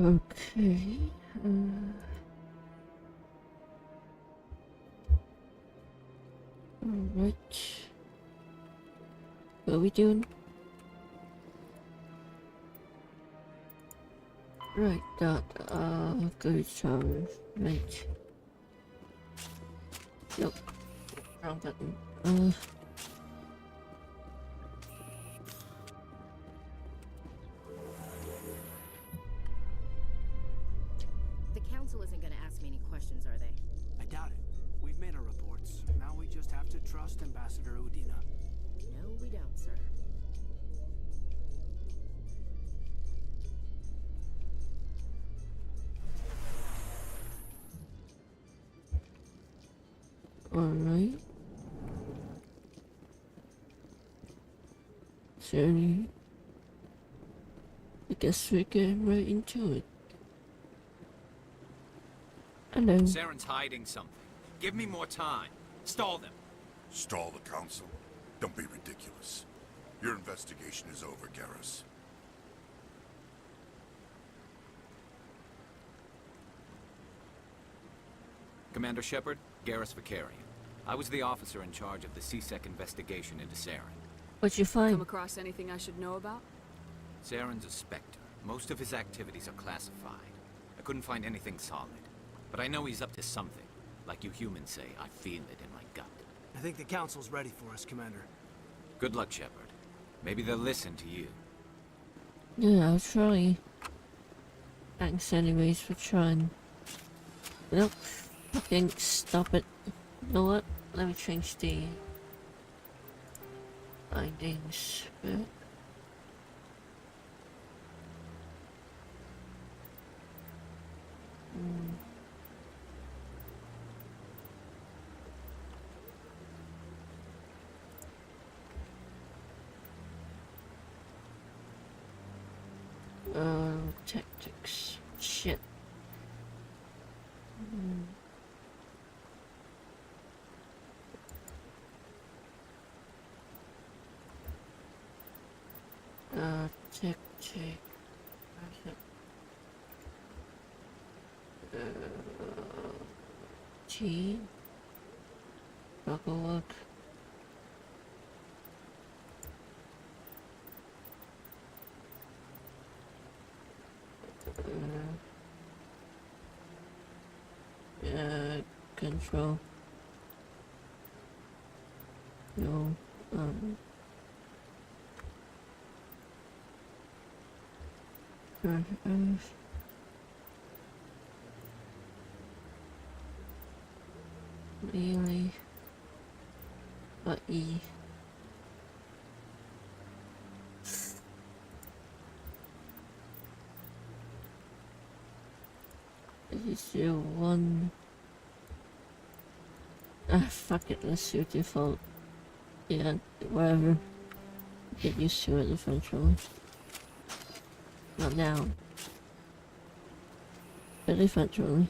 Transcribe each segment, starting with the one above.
Okay. Alright. What are we doing? Right, that, good time. Right. Nope. Wrong button. The council isn't gonna ask me any questions, are they? I doubt it. We've made our reports. Now we just have to trust Ambassador Udina. No, we don't, sir. Alright. So, I guess we're getting right into it. Hello. Saren's hiding something. Give me more time. Stall them. Stall the council? Don't be ridiculous. Your investigation is over, Garrus. Commander Shepard, Garrus Vakarian. I was the officer in charge of the C-Sec investigation into Saren. What'd you find? Come across anything I should know about? Saren's a Spectre. Most of his activities are classified. I couldn't find anything solid. But I know he's up to something. Like you humans say, I feel it in my gut. I think the council's ready for us, Commander. Good luck, Shepard. Maybe they'll listen to you. Yeah, I'll try. Thanks anyways for trying. Nope. Fucking stop it. You know what? Let me change the bindings. Tactics. Shit. Tactic. T. Buckle. Control. No, really, but E. Is there one? Ah, fuck it, let's do default. Yeah, whatever. Get used to it eventually. Not now. But eventually.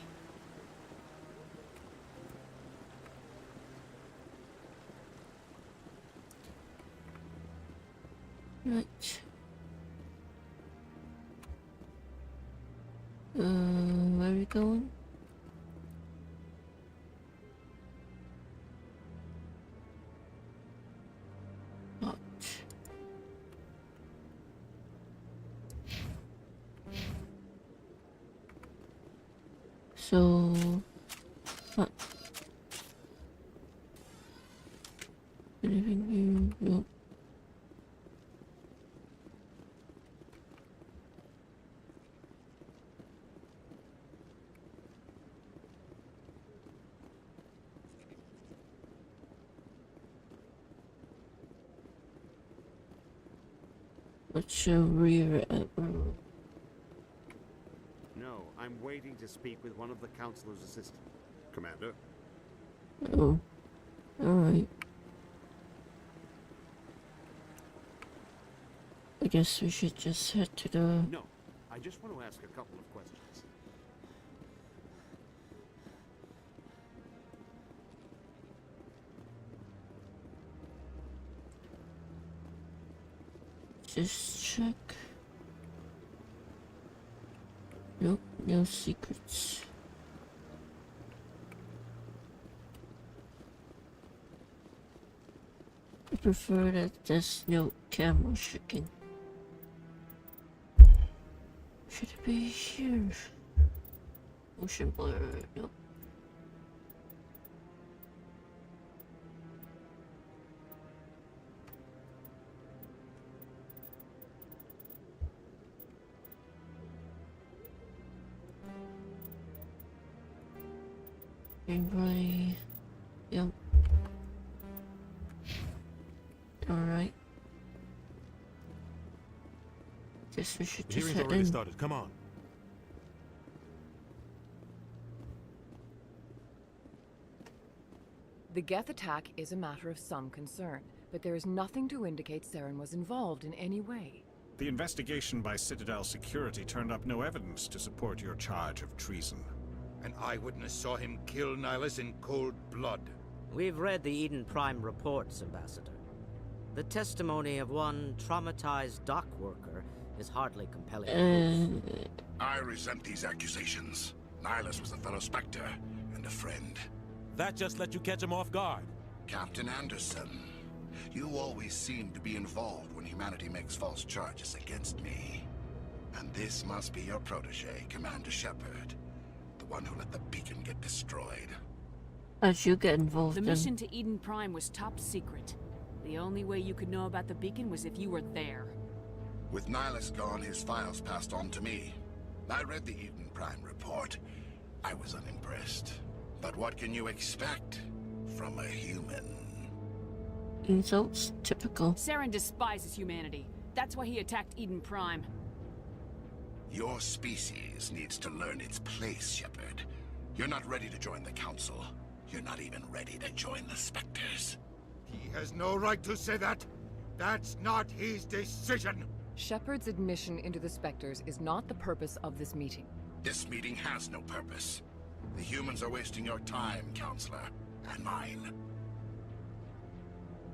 Right. Where are we going? What? So, what? Anything here? Nope. What's your rear admiral? No, I'm waiting to speak with one of the Councilor's assistants. Commander? Oh. Alright. I guess we should just head to the... No, I just want to ask a couple of questions. Just check. Nope. No secrets. I prefer that there's no camera shaking. Should it be here? Motion blur, nope. Gameplay. Yep. Alright. Guess we should The just hearing's head already in. started. Come on. The Geth attack is a matter of some concern, but there is nothing to indicate Saren was involved in any way. The investigation by Citadel Security turned up no evidence to support your charge of treason. An eyewitness saw him kill Nihilus in cold blood. We've read the Eden Prime reports, Ambassador. The testimony of one traumatized dock worker is hardly compelling. I resent these accusations. Nihilus was a fellow Spectre and a friend. That just let you catch him off guard. Captain Anderson, you always seem to be involved when humanity makes false charges against me. And this must be your protege, Commander Shepard. The one who let the beacon get destroyed. How'd you get involved The in? mission to Eden Prime was top secret. The only way you could know about the beacon was if you were there. With Nihilus gone, his files passed on to me. I read the Eden Prime report. I was unimpressed. But what can you expect from a human? Insults? Typical. Saren despises humanity. That's why he attacked Eden Prime. Your species needs to learn its place, Shepard. You're not ready to join the Council. You're not even ready to join the Spectres. He has no right to say that. That's not his decision. Shepard's admission into the Spectres is not the purpose of this meeting. This meeting has no purpose. The humans are wasting your time, Counselor, and mine.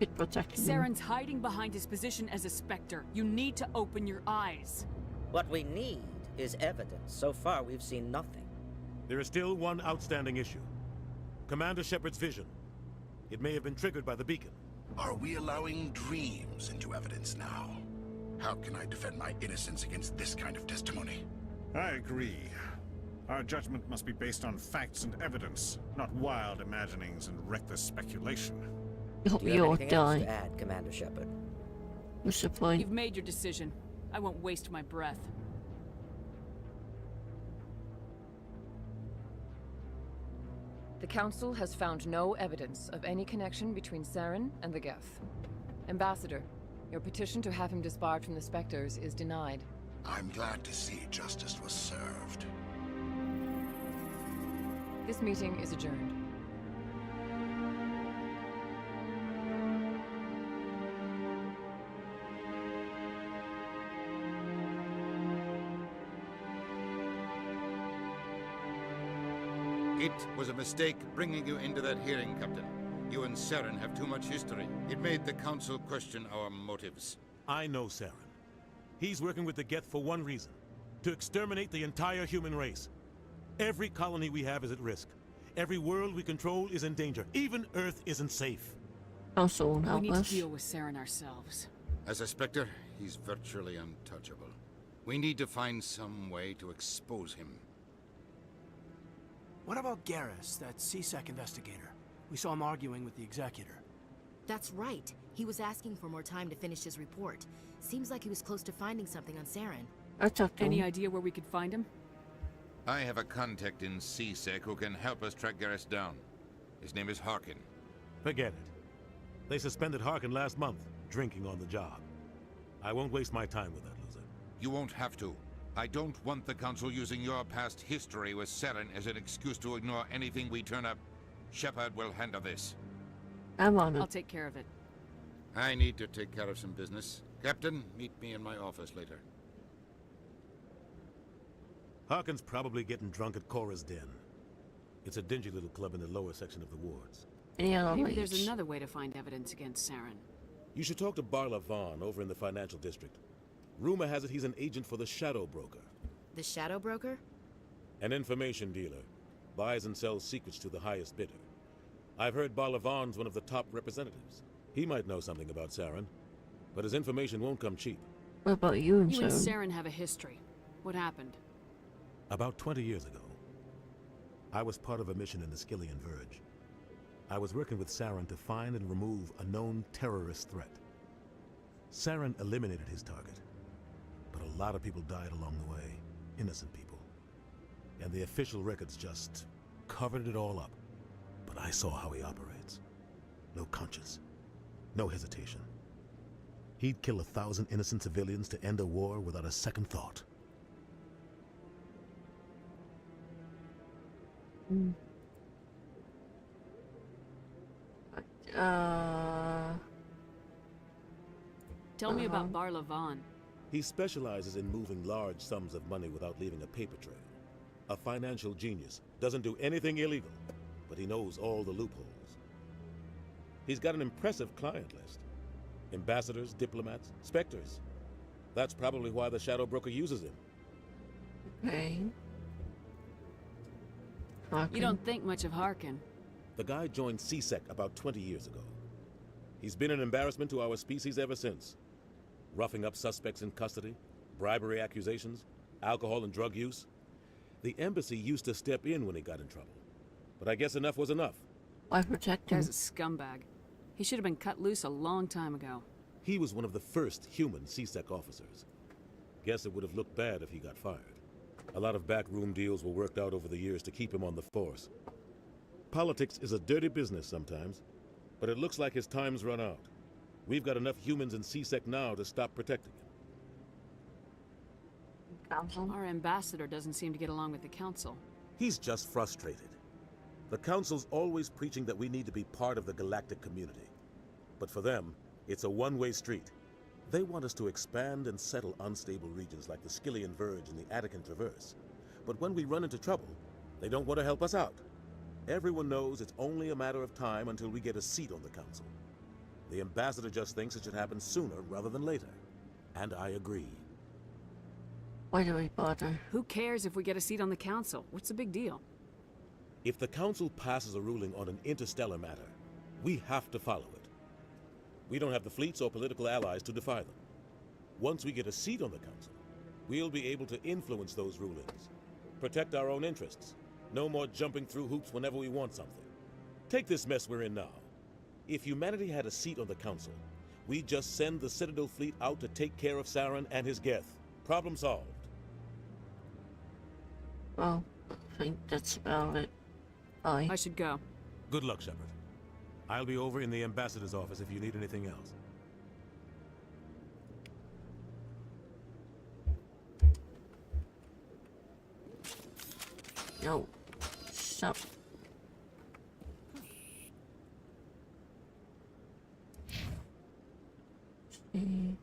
It protecting them. Saren's hiding behind his position as a Spectre. You need to open your eyes. What we need is evidence. So far, we've seen nothing. There is still one outstanding issue. Commander Shepard's vision. It may have been triggered by the beacon. Are we allowing dreams into evidence now? How can I defend my innocence against this kind of testimony? I agree. Our judgment must be based on facts and evidence, not wild imaginings and reckless speculation. Hope Do you you have all anything else die. to add, Commander Shepard? What's the point? You've made your decision. I won't waste my breath. The Council has found no evidence of any connection between Saren and the Geth. Ambassador, your petition to have him disbarred from the Spectres is denied. I'm glad to see justice was served. This meeting is adjourned. It was a mistake bringing you into that hearing, Captain. You and Saren have too much history. It made the Council question our motives. I know Saren. He's working with the Geth for one reason. To exterminate the entire human race. Every colony we have is at risk. Every world we control is in danger. Even Earth isn't safe. Also won't We help need to us. deal with Saren ourselves. As a Spectre, he's virtually untouchable. We need to find some way to expose him. What about Garrus, that CSEC investigator? We saw him arguing with the Executor. That's right. He was asking for more time to finish his report. Seems like he was close to finding something on Saren. I talked to Any him. idea where we could find him? I have a contact in CSEC who can help us track Garrus down. His name is Harkin. Forget it. They suspended Harkin last month, drinking on the job. I won't waste my time with that loser. You won't have to. I don't want the Council using your past history with Saren as an excuse to ignore anything we turn up. Shepard will handle this. I'm on I'll it. take care of it. I need to take care of some business. Captain, meet me in my office later. Harkin's probably getting drunk at Cora's Den. It's a dingy little club in the lower section of the wards. Any other Maybe there's leads? another way to find evidence against Saren. You should talk to Barla Vaughn over in the financial district. Rumor has it he's an agent for the Shadow Broker. The Shadow Broker? An information dealer. Buys and sells secrets to the highest bidder. I've heard Barlavan's one of the top representatives. He might know something about Saren, but his information won't come cheap. What about you and You and Saren? Saren have a history. What happened? About 20 years ago, I was part of a mission in the Skillian Verge. I was working with Saren to find and remove a known terrorist threat. Saren eliminated his target, but a lot of people died along the way, innocent people. And the official records just covered it all up. But I saw how he operates. No conscience, no hesitation. He'd kill 1,000 innocent civilians to end a war without a second thought. Hmm. Tell me about Barlavan. He specializes in moving large sums of money without leaving a paper trail. A financial genius, doesn't do anything illegal, but he knows all the loopholes. He's got an impressive client list. Ambassadors, diplomats, specters. That's probably why the Shadow Broker uses him. Okay. You don't think much of Harkin. The guy joined CSEC about 20 years ago. He's been an embarrassment to our species ever since. Roughing up suspects in custody, bribery accusations, alcohol and drug use. The embassy used to step in when he got in trouble. But I guess enough was enough. Why protect him? Guy's a scumbag. He should have been cut loose a long time ago. He was one of the first human CSEC officers. Guess it would have looked bad if he got fired. A lot of backroom deals were worked out over the years to keep him on the force. Politics is a dirty business sometimes, but it looks like his time's run out. We've got enough humans in CSEC now to stop protecting him. Council? Our ambassador doesn't seem to get along with the council. He's just frustrated. The Council's always preaching that we need to be part of the galactic community. But for them, it's a one-way street. They want us to expand and settle unstable regions like the Skillian Verge and the Attican Traverse. But when we run into trouble, they don't want to help us out. Everyone knows it's only a matter of time until we get a seat on the Council. The ambassador just thinks it should happen sooner rather than later. And I agree. Why do we bother? Who cares if we get a seat on the council? What's the big deal? If the Council passes a ruling on an interstellar matter, we have to follow it. We don't have the fleets or political allies to defy them. Once we get a seat on the Council, we'll be able to influence those rulings, protect our own interests. No more jumping through hoops whenever we want something. Take this mess we're in now. If humanity had a seat on the Council, we'd just send the Citadel fleet out to take care of Saren and his Geth. Problem solved. Well, I think that's about it. Bye. I should go. Good luck, Shepard. I'll be over in the ambassador's office if you need anything else. No. Stop. See.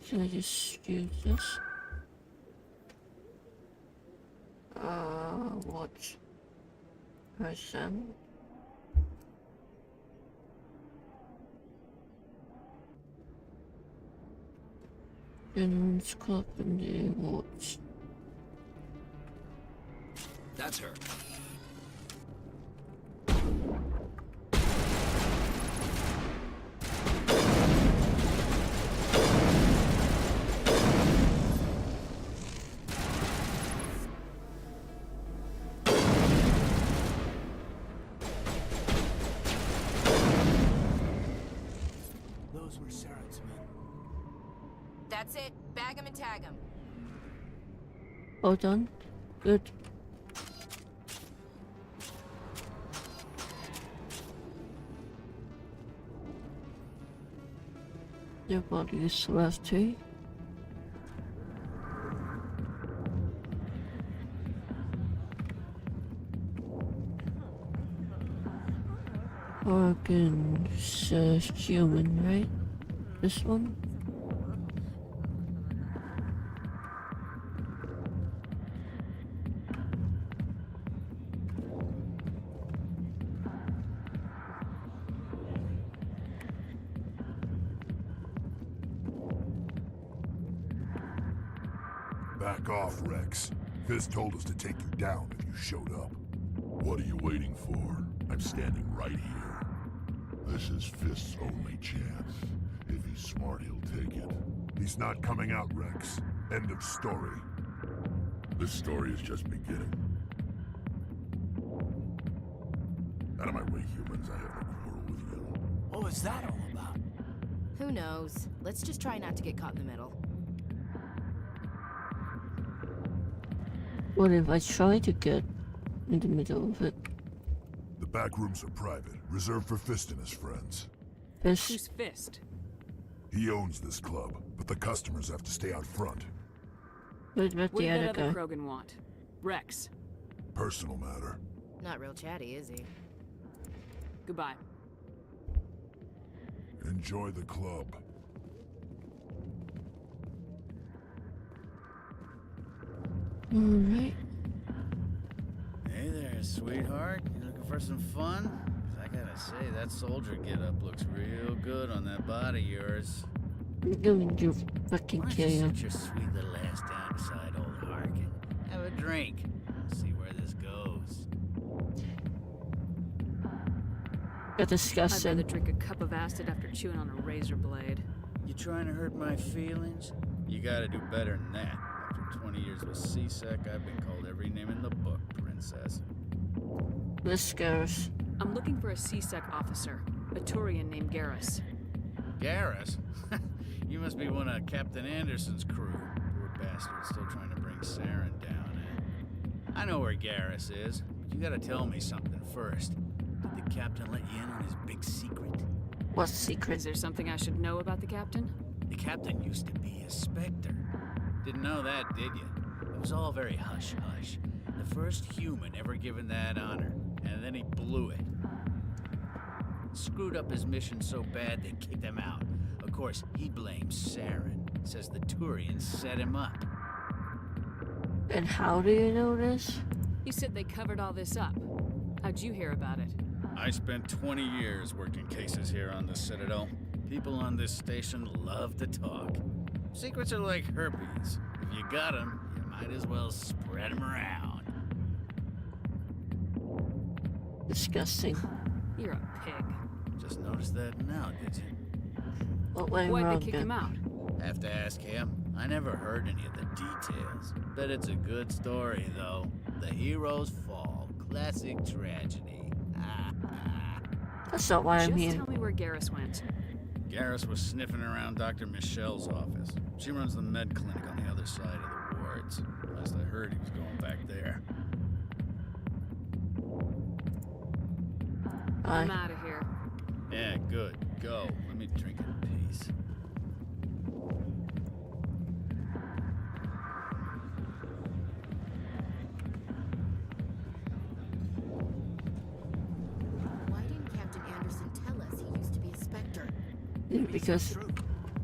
Can I just use this? Watch. Person. Gentleman's Club and the watch. That's her. Those were Saren's men. That's it. Bag him and tag him. All done? Good. Your body is left too. Organs, human, right? This one? Back off, Rex. Fist told us to take you down if you showed up. What are you waiting for? I'm standing right here. This is Fist's only chance. If he's smart, he'll take it. He's not coming out, Rex. End of story. This story is just beginning. Out of my way, humans. I have no quarrel with you. What was that all about? Who knows? Let's just try not to get caught in the middle. What if I try to get in the middle of it? The back rooms are private, reserved for Fist and his friends. Fist? Who's Fist? He owns this club, but the customers have to stay out front. What about What the did other that other guy? Krogan want? Rex. Personal matter. Not real chatty, is he? Goodbye. Enjoy the club. Alright. Hey there, sweetheart. You looking for some fun? 'Cause I gotta say, that soldier getup looks real good on that body of yours. I'm going to fucking Why don't kill you you. sit your sweet little ass down beside old Harkin? Have a drink. See where this goes. Got I'd disgusting. rather drink a cup of acid after chewing on a razor blade. You trying to hurt my feelings? You gotta do better than that. After 20 years with C-Sec, I've been called every name in the book, princess. Whiskers. I'm looking for a C-Sec officer, a Turian named Garrus. Garrus? You must be one of Captain Anderson's crew. Poor bastard, still trying to bring Saren down, eh? I know where Garrus is, but you gotta tell me something first. Did the captain let you in on his big secret? What secret? Is there something I should know about the captain? The captain used to be a Spectre. Didn't know that, did you? It was all very hush-hush. The first human ever given that honor, and then he blew it. Screwed up his mission so bad they kicked him out. Of course, he blames Saren. Says the Turians set him up. And how do you know this? You said they covered all this up. How'd you hear about it? I spent 20 years working cases here on the Citadel. People on this station love to talk. Secrets are like herpes. If you got them, you might as well spread them around. Disgusting. You're a pig. Just noticed that now, did you? What went Why'd wrong they kick then? him out? Have to ask him. I never heard any of the details. Bet it's a good story, though. The heroes fall. Classic tragedy. That's not why I'm Just here. tell me where Garrus went. Garrus was sniffing around Dr. Michelle's office. She runs the med clinic on the other side of the wards. Last I heard, he was going back there. I'm out of here. Yeah, good. Go. Let me drink in peace. Why didn't Captain Anderson tell us he used to be a Spectre? Because, True.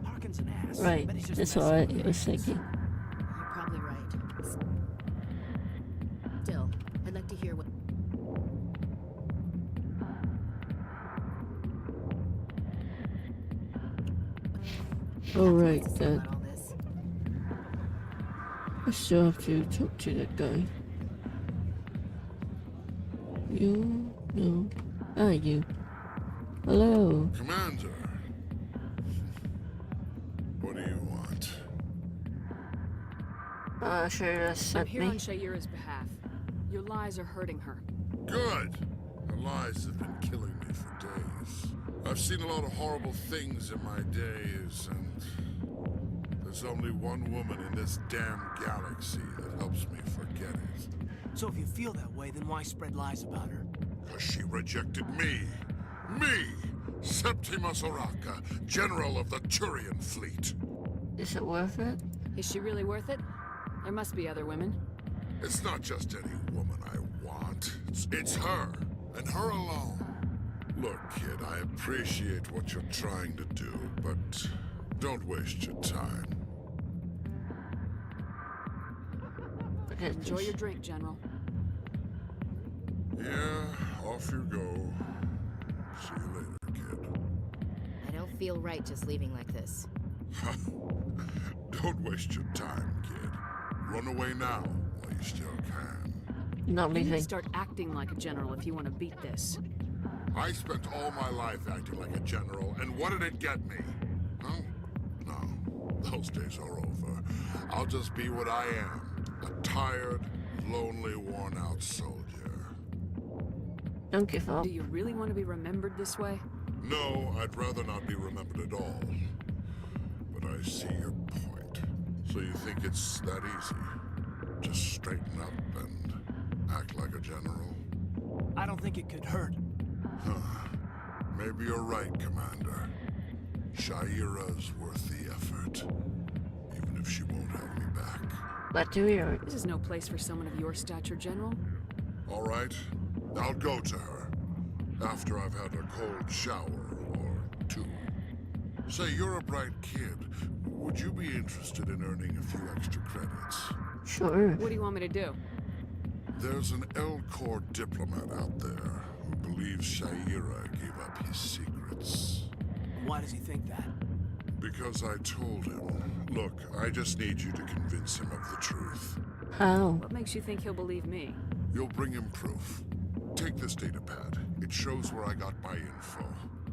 Harkin's an ass. right, Bet he's just that's messing what with I was us. thinking. You're probably right. Still, I'd like to hear what... Alright Say then. about all this. I still have to talk to that guy. You? No. Ah, you. Hello. Commander. What do you want? Shayra I'm sent here me. on Shayura's behalf. Your lies are hurting her. Good. Her lies have been killing me for days. I've seen a lot of horrible things in my days, and there's only one woman in this damn galaxy that helps me forget it. So if you feel that way, then why spread lies about her? Because she rejected me. Me! Septimus Oraka, General of the Turian Fleet. Is it worth it? Is she really worth it? There must be other women. It's not just any woman I want. It's her, and her alone. Look, kid, I appreciate what you're trying to do, but don't waste your time. Enjoy your drink, General. Yeah, off you go. See you later, kid. I don't feel right just leaving like this. Don't waste your time, kid. Run away now, while you still can. Not You need leaving. to start acting like a general if you want to beat this. I spent all my life acting like a general, and what did it get me? Huh? No, those days are over. I'll just be what I am. A tired, lonely, worn-out soldier. Don't give up. Do you really want to be remembered this way? No, I'd rather not be remembered at all. But I see your point. So you think it's that easy? Just straighten up and act like a general? I don't think it could hurt. Huh. Maybe you're right, Commander. Shaira's worth the effort. Even if she won't have me back. But do you? This is no place for someone of your stature, General. All right. I'll go to her. After I've had a cold shower or two. Say, you're a bright kid. Would you be interested in earning a few extra credits? Sure. What do you want me to do? There's an Elcor diplomat out there who believes Shaira gave up his secrets. Why does he think that? Because I told him. Look, I just need you to convince him of the truth. How? What makes you think he'll believe me? You'll bring him proof. Take this datapad. It shows where I got my info.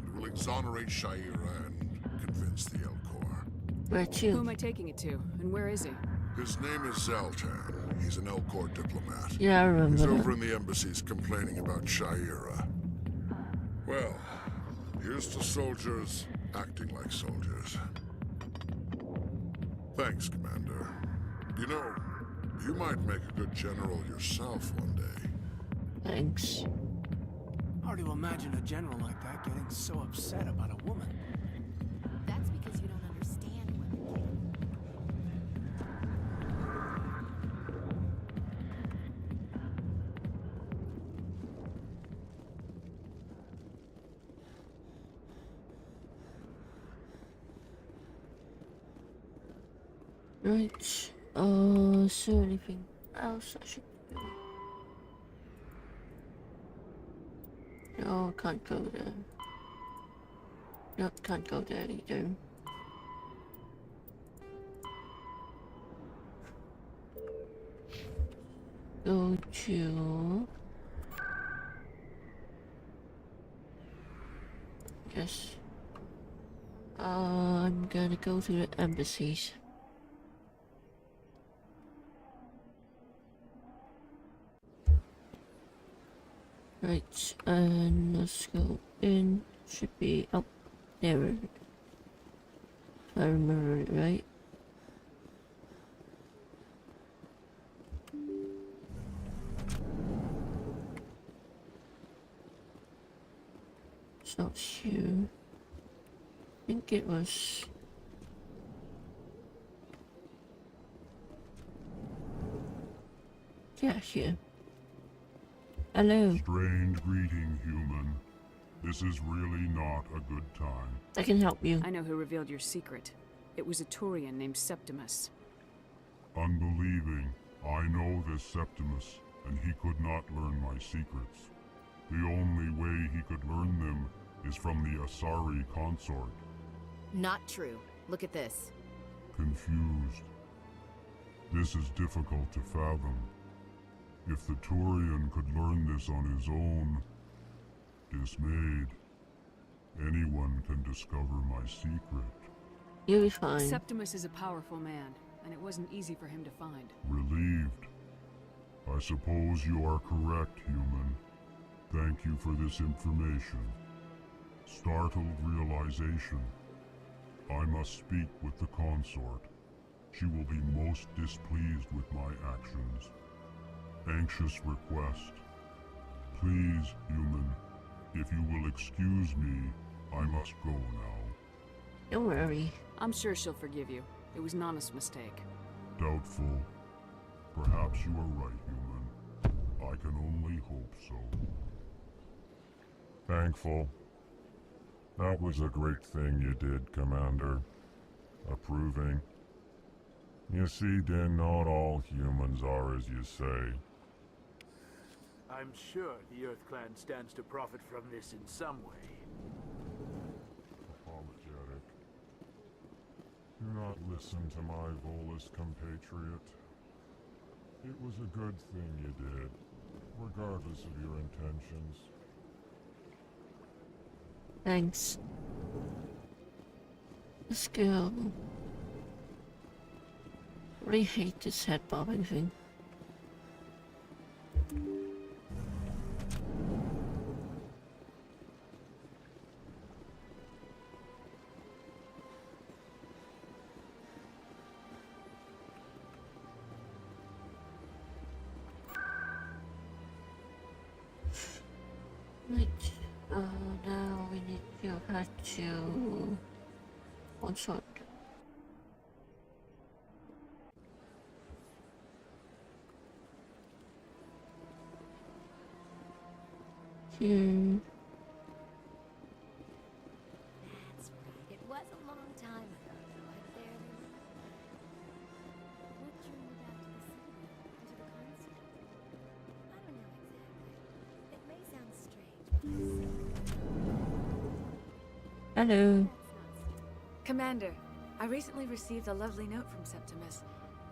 It will exonerate Shaira and convince the Elcor. Where to? Who am I taking it to? And where is he? His name is Zoltan. He's an Elcor diplomat. Yeah, I remember. He's that. over in the embassies complaining about Shaira. Well, here's to soldiers acting like soldiers. Thanks, Commander. You know, you might make a good general yourself one day. Thanks. Hard to imagine a general like that getting so upset about a woman. That's because you don't understand women. Right. Is there anything else I should do? No, can't go there. Nope, can't go there either. Go to... Yes. I'm gonna go to the embassies. Right, and let's go in. Should be up there. If I remember it right. It's not here. I think it was. Yeah, here. Hello. Strange greeting, human. This is really not a good time. I can help you. I know who revealed your secret. It was a Turian named Septimus. Unbelieving, I know this Septimus, and he could not learn my secrets. The only way he could learn them is from the Asari consort. Not true. Look at this. Confused. This is difficult to fathom. If the Turian could learn this on his own, dismayed, anyone can discover my secret. You'll be fine. Septimus is a powerful man, and it wasn't easy for him to find. Relieved. I suppose you are correct, human. Thank you for this information. Startled realization. I must speak with the consort. She will be most displeased with my actions. Anxious request. Please, human, if you will excuse me, I must go now. Don't worry. I'm sure she'll forgive you. It was Nana's mistake. Doubtful. Perhaps you are right, human. I can only hope so. Thankful. That was a great thing you did, Commander. Approving. You see, Din, not all humans are as you say. I'm sure the Earth Clan stands to profit from this in some way. Apologetic. Do not listen to my Volus compatriot. It was a good thing you did, regardless of your intentions. Thanks. Let's go. Really hate this head bobbing thing. Right. Now we need to head to one shot. That's right. It was a long time ago, though. I barely remember. What drew you back to the city? To the consulate? I don't know exactly. It may sound strange, but Hello. Commander, I recently received a lovely note from Septimus.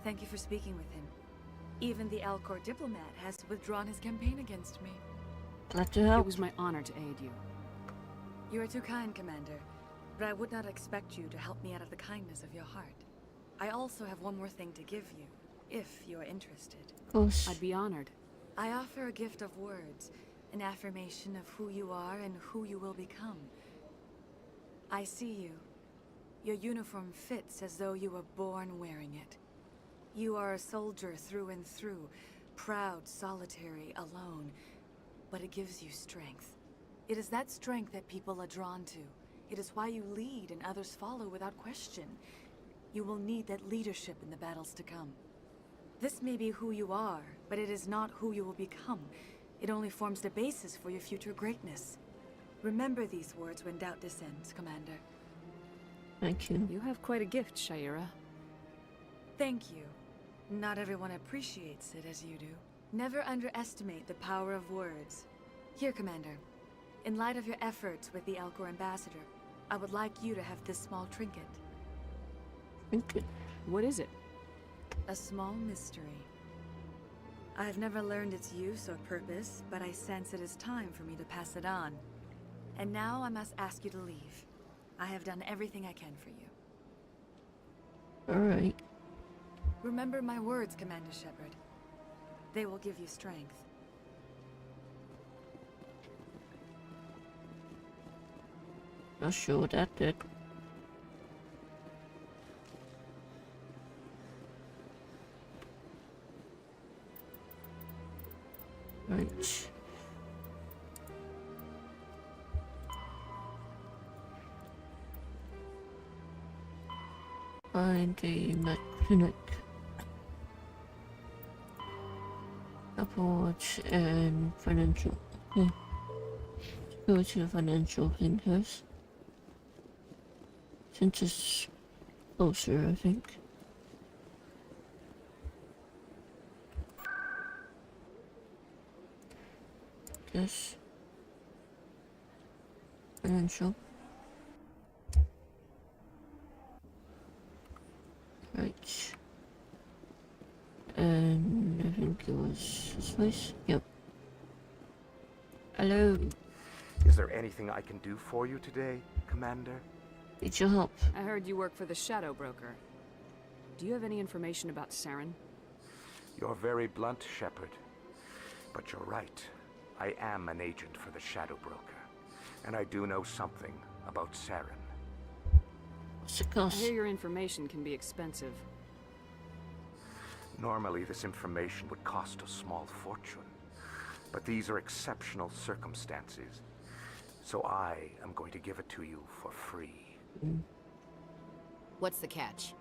Thank you for speaking with him. Even the Alcor diplomat has withdrawn his campaign against me. Glad to help. It was my honor to aid you. You are too kind, Commander, but I would not expect you to help me out of the kindness of your heart. I also have one more thing to give you, if you are interested. Of course. I'd be honored. I offer a gift of words, an affirmation of who you are and who you will become. I see you. Your uniform fits as though you were born wearing it. You are a soldier through and through, proud, solitary, alone, but it gives you strength. It is that strength that people are drawn to. It is why you lead and others follow without question. You will need that leadership in the battles to come. This may be who you are, but it is not who you will become. It only forms the basis for your future greatness. Remember these words when doubt descends, Commander. Thank you. You have quite a gift, Shayera. Thank you. Not everyone appreciates it as you do. Never underestimate the power of words. Here, Commander. In light of your efforts with the Alcor ambassador, I would like you to have this small trinket. Trinket? What is it? A small mystery. I have never learned its use or purpose, but I sense it is time for me to pass it on. And now I must ask you to leave. I have done everything I can for you. Alright. Remember my words, Commander Shepard. They will give you strength. Not sure what that did. Right. Find a mechanic. Apple Watch and financial. Okay. Go to the financial thing first. Since it's closer, I think. Yes. Financial. Right. And I think it was this place. Yep. Hello. Is there anything I can do for you today, Commander? Need your help. I heard you work for the Shadow Broker. Do you have any information about Saren? You're very blunt, Shepard. But you're right. I am an agent for the Shadow Broker. And I do know something about Saren. What's it cost? I hear your information can be expensive. Normally, this information would cost a small fortune. But these are exceptional circumstances. So I am going to give it to you for free. What's the catch?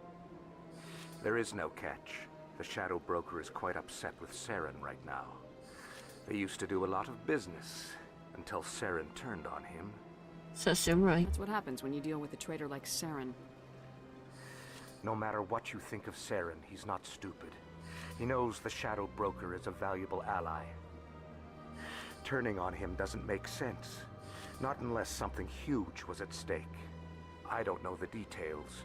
There is no catch. The Shadow Broker is quite upset with Saren right now. They used to do a lot of business until Saren turned on him. Says him right. That's what happens when you deal with a traitor like Saren. No matter what you think of Saren, he's not stupid. He knows the Shadow Broker is a valuable ally. Turning on him doesn't make sense. Not unless something huge was at stake. I don't know the details,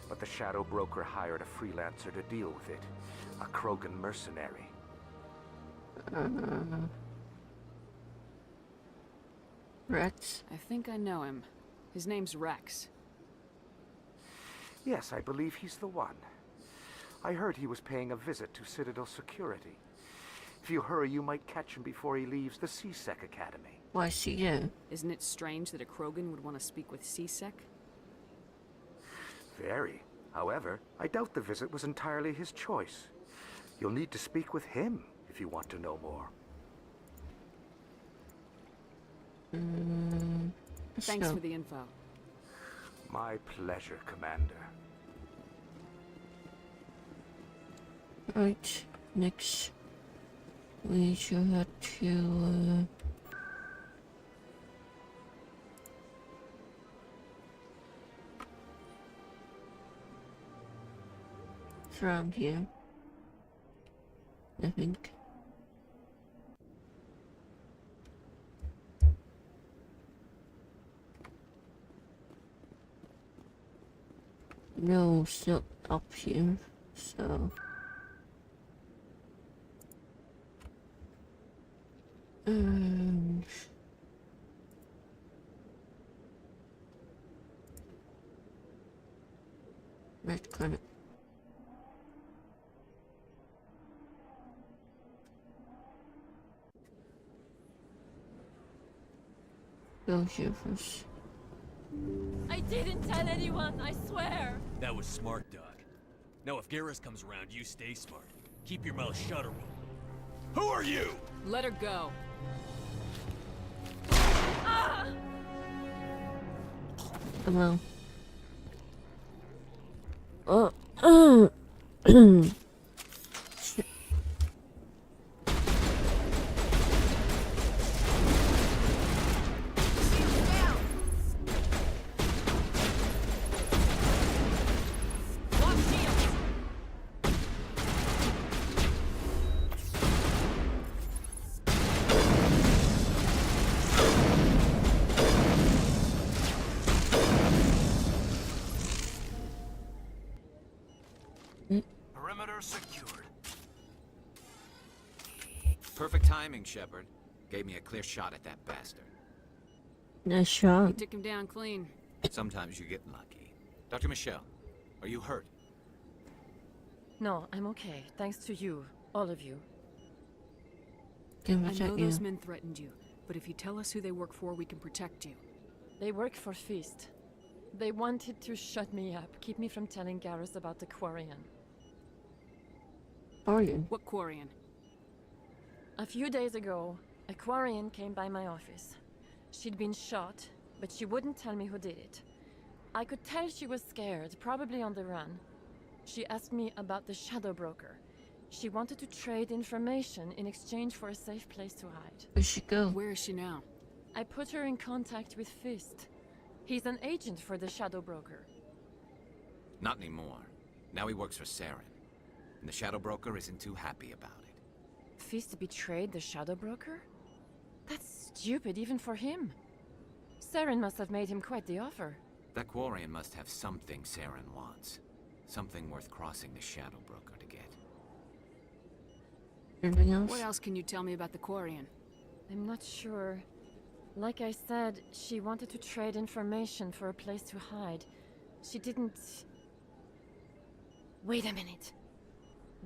but the Shadow Broker hired a freelancer to deal with it. A Krogan mercenary. Rex? I think I know him. His name's Rex. Yes, I believe he's the one. I heard he was paying a visit to Citadel Security. If you hurry, you might catch him before he leaves the C-Sec Academy. Why see you? Isn't it strange that a Krogan would want to speak with C-Sec? Very. However, I doubt the visit was entirely his choice. You'll need to speak with him if you want to know more. Thanks for the info. My pleasure, Commander. Right, next we should head to it's around here, I think. No, still up here, so red planet. Go here first. I didn't tell anyone, I swear! That was smart, Doc. Now if Garrus comes around, you stay smart. Keep your mouth shut, or who are you? Let her go. Ah! Come on. Oh, Perimeter secured. Perfect timing, Shepard. Gave me a clear shot at that bastard. nice shot. You took him down clean. Sometimes you get lucky. Dr. Michelle, are you hurt? No, I'm okay. Thanks to you. All of you. I know those men threatened you, but if you tell us who they work for, we can protect you. They work for Feast. They wanted to shut me up, keep me from telling Garrus about the Quarian. Quarian? What Quarian? A few days ago, a Quarian came by my office. She'd been shot, but she wouldn't tell me who did it. I could tell she was scared, probably on the run. She asked me about the Shadow Broker. She wanted to trade information in exchange for a safe place to hide. Where'd she go? Where is she now? I put her in contact with Fist. He's an agent for the Shadow Broker. Not anymore. Now he works for Saren. And the Shadow Broker isn't too happy about it. Fist betrayed the Shadow Broker? That's stupid even for him. Saren must have made him quite the offer. That Quarian must have something Saren wants. Something worth crossing the Shadow Broker to get. Anything else? What else can you tell me about the Quarian? I'm not sure. Like I said, she wanted to trade information for a place to hide. She didn't... Wait a minute.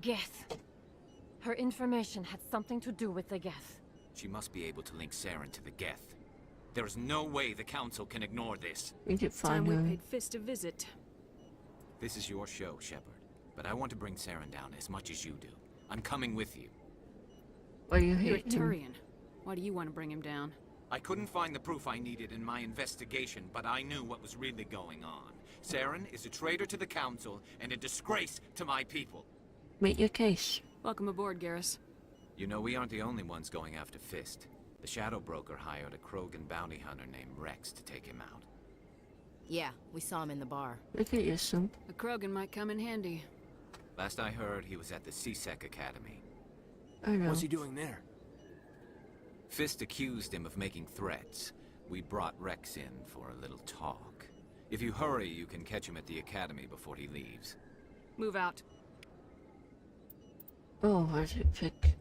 Geth. Her information had something to do with the Geth. She must be able to link Saren to the Geth. There is no way the Council can ignore this. We could Time find we her. paid Fist a visit. This is your show, Shepard. But I want to bring Saren down as much as you do. I'm coming with you. Why you You're a hate him? Turian. Why do you want to bring him down? I couldn't find the proof I needed in my investigation, but I knew what was really going on. Saren is a traitor to the Council and a disgrace to my people. Make your case. Welcome aboard, Garrus. You know, we aren't the only ones going after Fist. The Shadow Broker hired a Krogan bounty hunter named Rex to take him out. Yeah, we saw him in the bar. Look at you, son. A Krogan might come in handy. Last I heard, he was at the C-Sec Academy. I know. What's he doing there? Fist accused him of making threats. We brought Rex in for a little talk. If you hurry, you can catch him at the Academy before he leaves. Move out. Oh, why did it pick?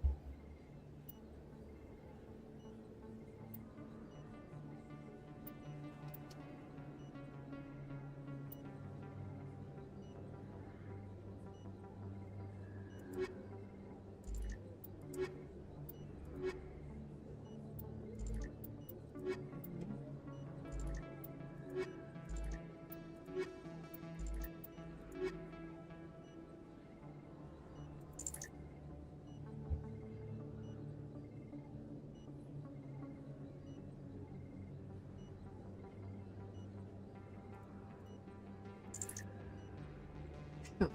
Uh-uh.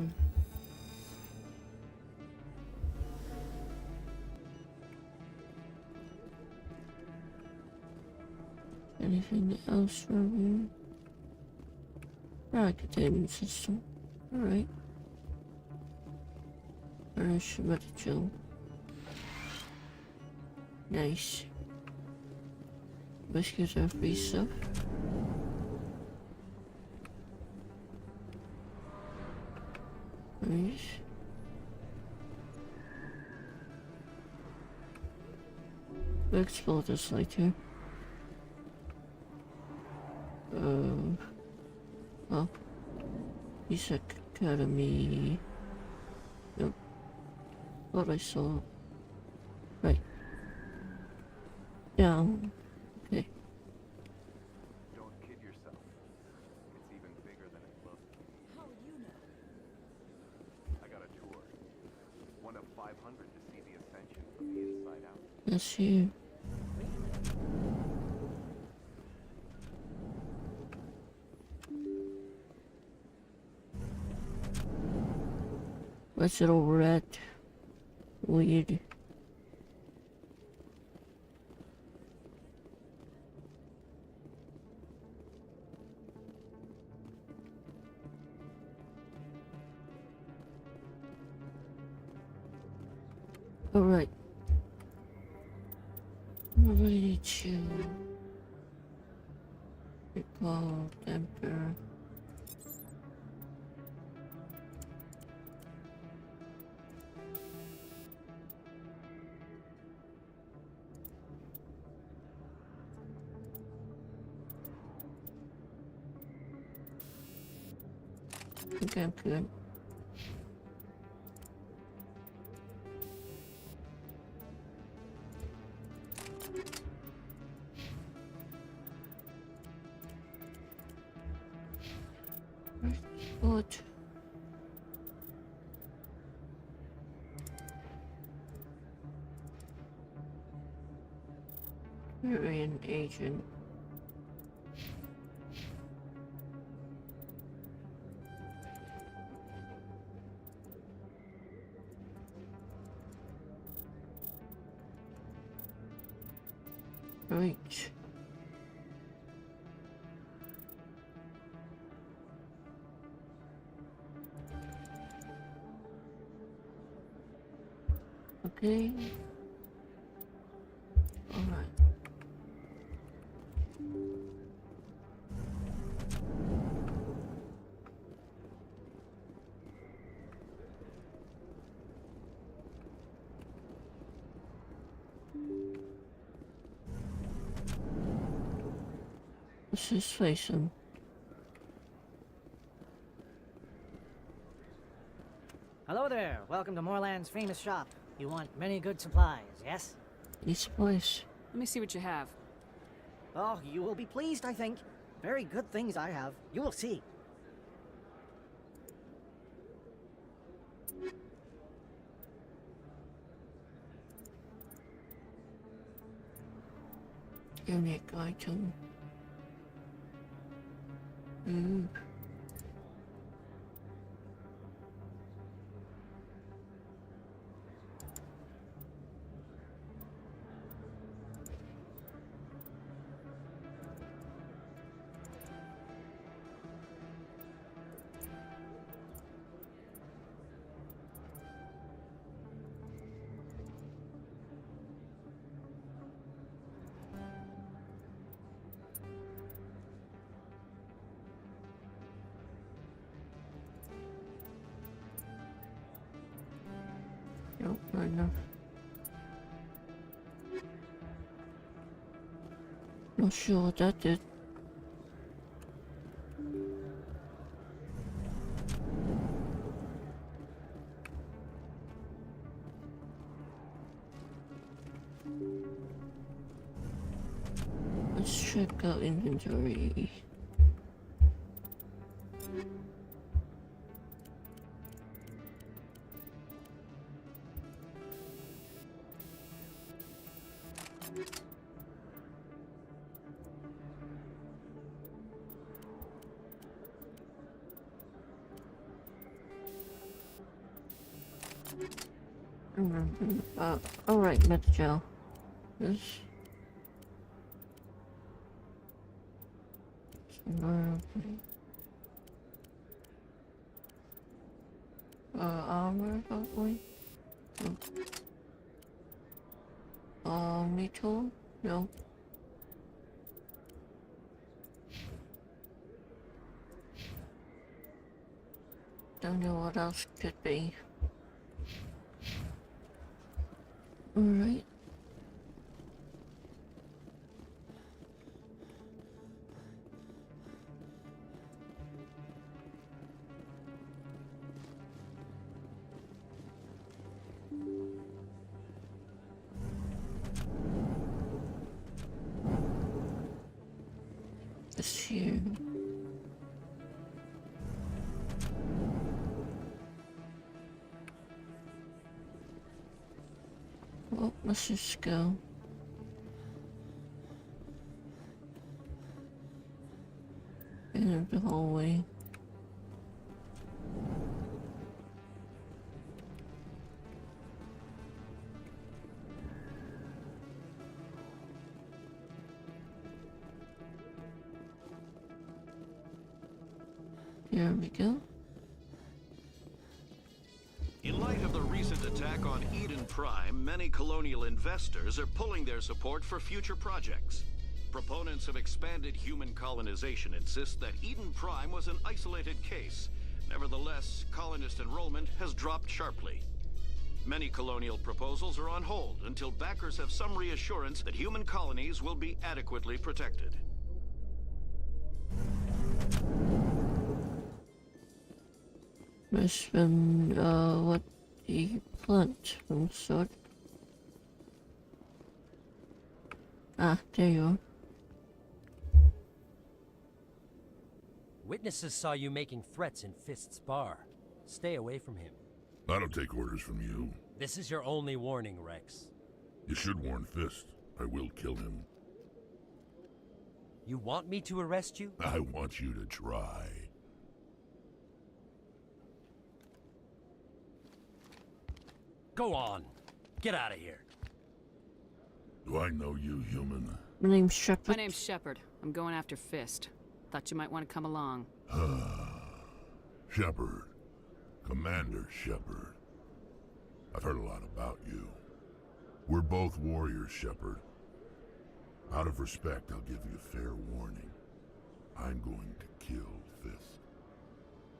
Anything else from you? Ah, containment system. Alright. Joe. Nice. Biscuits are free stuff. Nice. We'll explore this later. Oh. Police Academy. Nope. Thought I saw. Right. Down. Okay. Don't kid yourself. It's even bigger than it looks. How you know? I got a tour. One of 500 to see the Ascension from the inside out. That's you. What's it over at? Weird. Alright. We're ready to recall Emperor. Okay, I'm good. Good. You're an agent. Right. Okay. All right. Let's just face him. Hello there. Welcome to Moorland's famous shop. You want many good supplies, yes? These supplies. Let me see what you have. Oh, you will be pleased, I think. Very good things I have. You will see. Unique item. Nope, not enough. Not sure what that did. Let's check out inventory. Alright, Metagel. This. Armor, hopefully. Omni tool? No. Don't know what else could be. Alright. This here. Well, let's just go. In the hallway. There we go. In light of the recent attack on Eden Prime, many colonial investors are pulling their support for future projects. Proponents of expanded human colonization insist that Eden Prime was an isolated case. Nevertheless, colonist enrollment has dropped sharply. Many colonial proposals are on hold until backers have some reassurance that human colonies will be adequately protected. Must been, what the plant from sort. Ah, there you are. Witnesses saw you making threats in Fist's bar. Stay away from him. I don't take orders from you. This is your only warning, Rex. You should warn Fist. I will kill him. You want me to arrest you? I want you to try. Go on. Get out of here. Do I know you, human? My name's Shepard. My name's Shepard. I'm going after Fist. Thought you might want to come along. Shepard. Commander Shepard. I've heard a lot about you. We're both warriors, Shepard. Out of respect, I'll give you a fair warning. I'm going to kill Fist.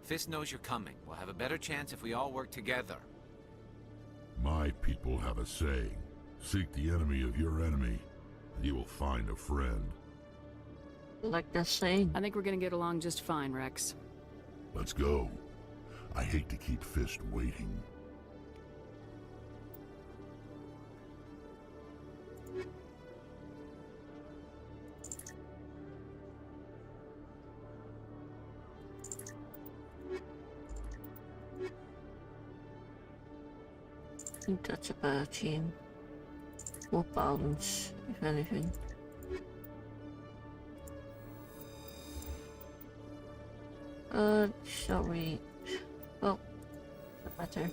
Fist knows you're coming. We'll have a better chance if we all work together. My people have a saying. Seek the enemy of your enemy, and you will find a friend. Like that saying. I think we're gonna get along just fine, Rex. Let's go. I hate to keep Fist waiting. I think that's a better team. More balance, if anything. Shall we? Well, doesn't matter.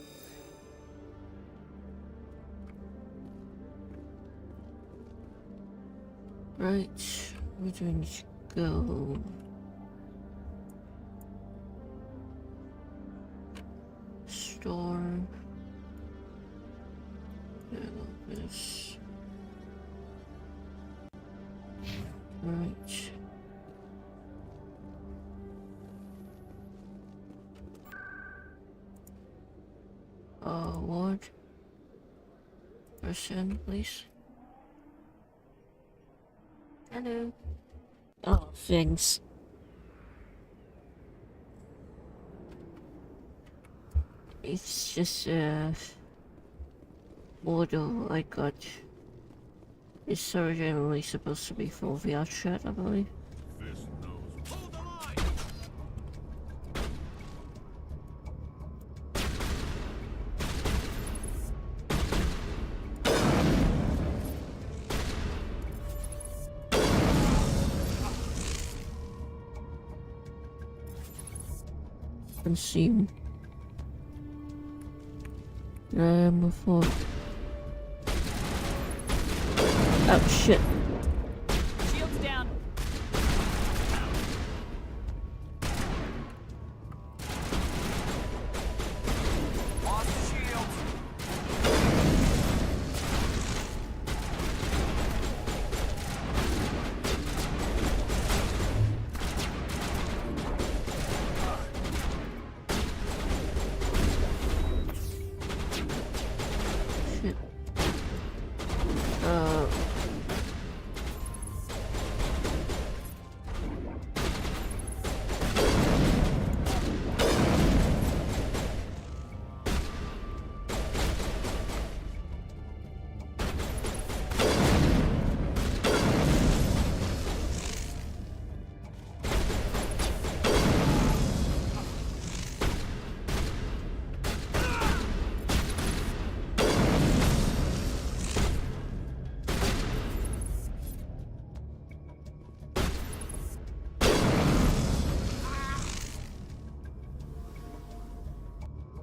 Right, we're going to go. Store. This. Right. Ward. Person, please. Hello. Oh, thanks. It's just, model I got. It's originally supposed to be for VR chat, I believe. Fist knows. Hold the line! Consume. than I am before. Oh shit. Shields down. Lost the shield. Shit.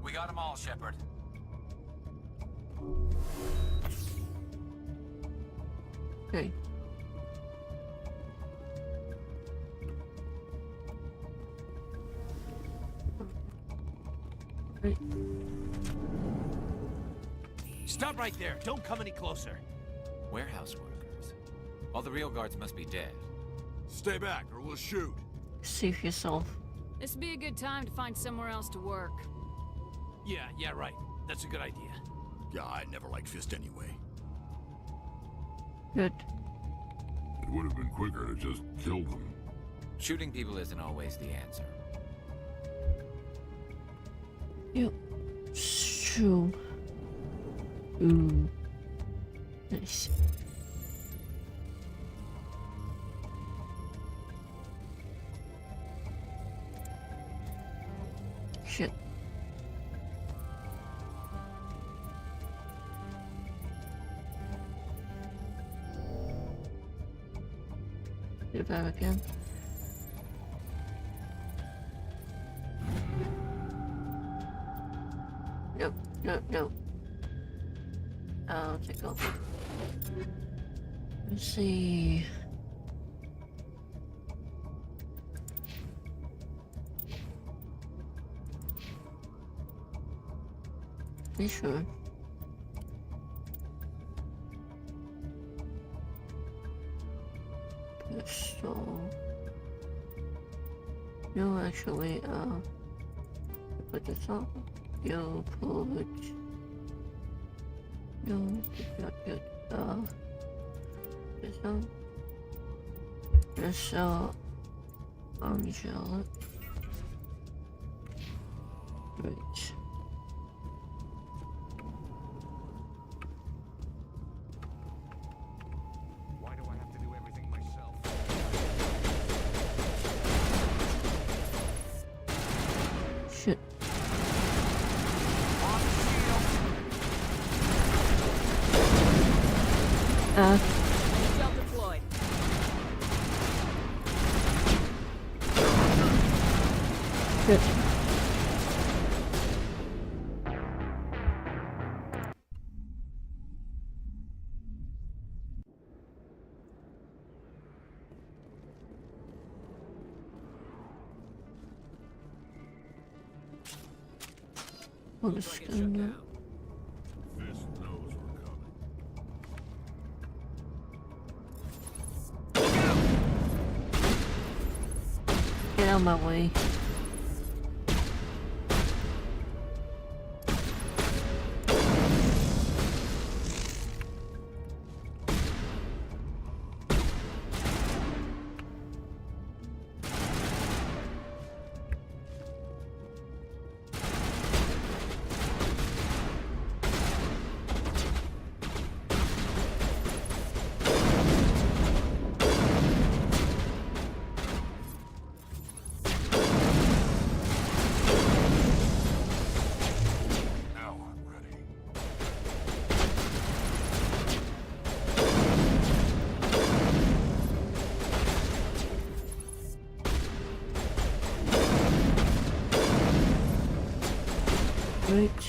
We got them all, Shepard. Okay. Right. Stop right there. Don't come any closer. Warehouse workers. All the real guards must be dead. Stay back or we'll shoot. Save yourself. This'd be a good time to find somewhere else to work. Yeah, right. That's a good idea. Yeah, I never liked Fist anyway. Good. It would have been quicker to just kill them. Shooting people isn't always the answer. Yep. It's true. Ooh. Nice. Shit. Get back again. No. I'll take off. Let's see. Be sure. Pistol. No, actually, put this on. Yo, put. No, it's not good. This on. This, Angela. Right. Why do I have to do everything myself? Shit. Shell deployed. Good. What is going on? Fist knows we're coming. Get out of my way. Right.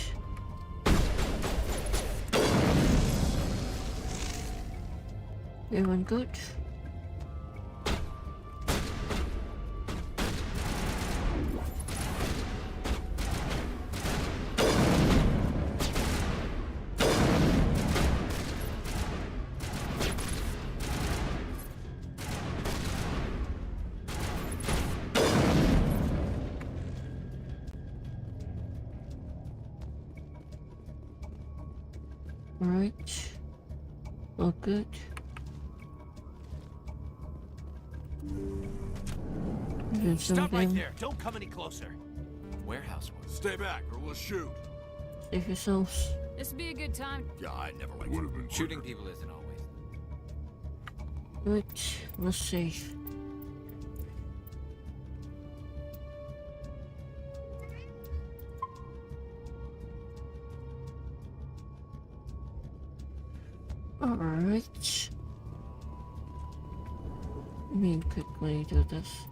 Everyone good? Right. All good. Stop right there. Don't come any closer. Warehouse work. Stay back or we'll shoot. Save yourselves. This would be a good time. Yeah, I never liked Would have been Shooting people isn't always. Right. Let's see. Alright. Let me quickly do this.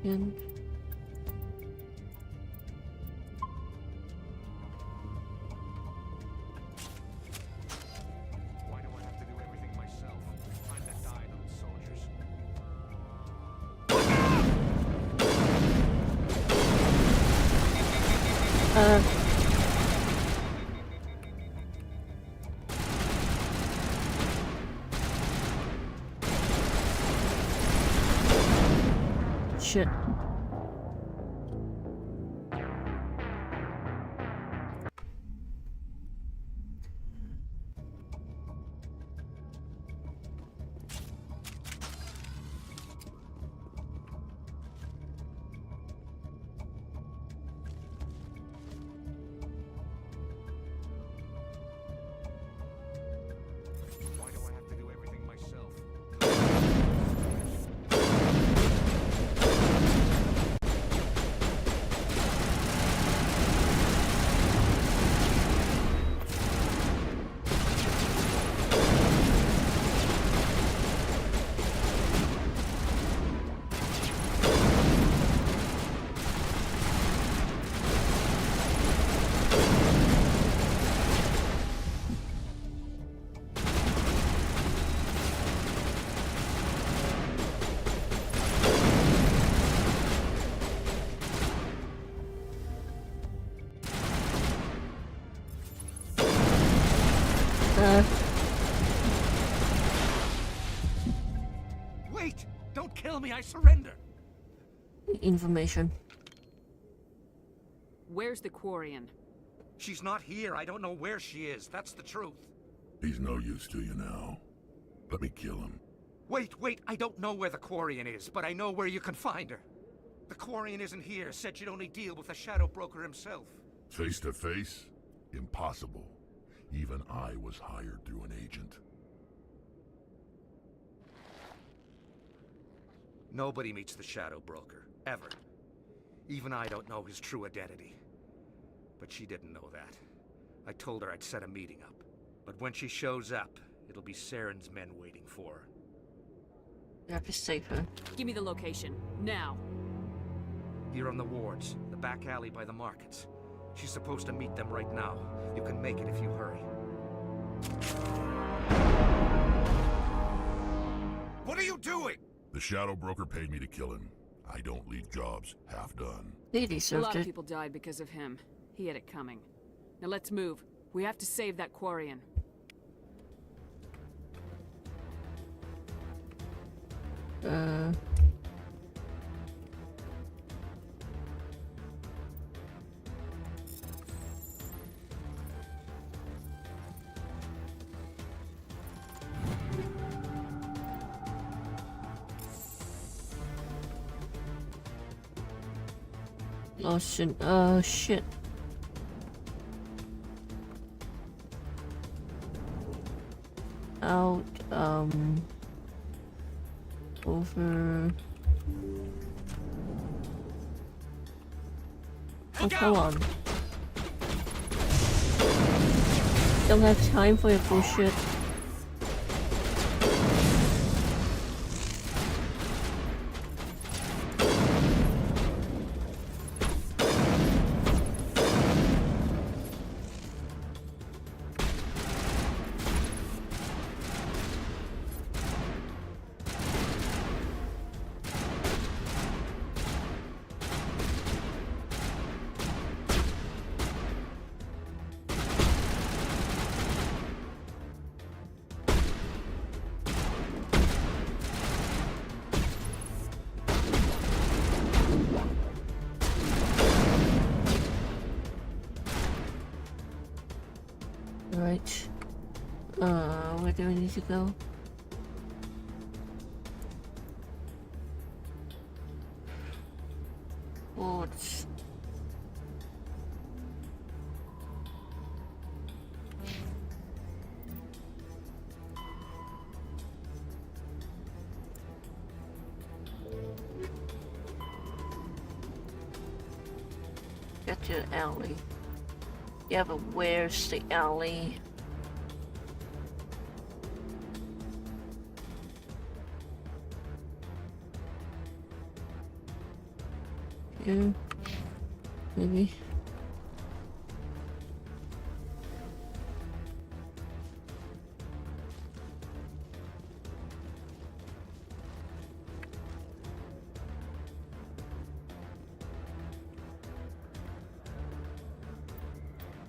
Again. Why do I have to do everything myself? Time to die, those soldiers. Shit. Why do I have to do everything myself? Wait! Don't kill me, I surrender! Information. Where's the Quarian? She's not here. I don't know where she is. That's the truth. He's no use to you now. Let me kill him. Wait, I don't know where the Quarian is, but I know where you can find her. The Quarian isn't here. Said she'd only deal with the Shadow Broker himself. Face to face? Impossible. Even I was hired through an agent. Nobody meets the Shadow Broker, ever. Even I don't know his true identity. But she didn't know that. I told her I'd set a meeting up. But when she shows up, it'll be Saren's men waiting for her. You have to save her. Give me the location, now. Here on the wards, the back alley by the markets. She's supposed to meet them right now. You can make it if you hurry. What are you doing? The Shadow Broker paid me to kill him. I don't leave jobs half done. They A deserved lot it. of people died because of him. He had it coming. Now let's move. We have to save that Quarian. Oh shit. Shit. Out, over. Oh, come on. Don't have time for your bullshit. Right. Where do we need to go? Boards. Get to the alley. Yeah, but where's the alley? Here, maybe.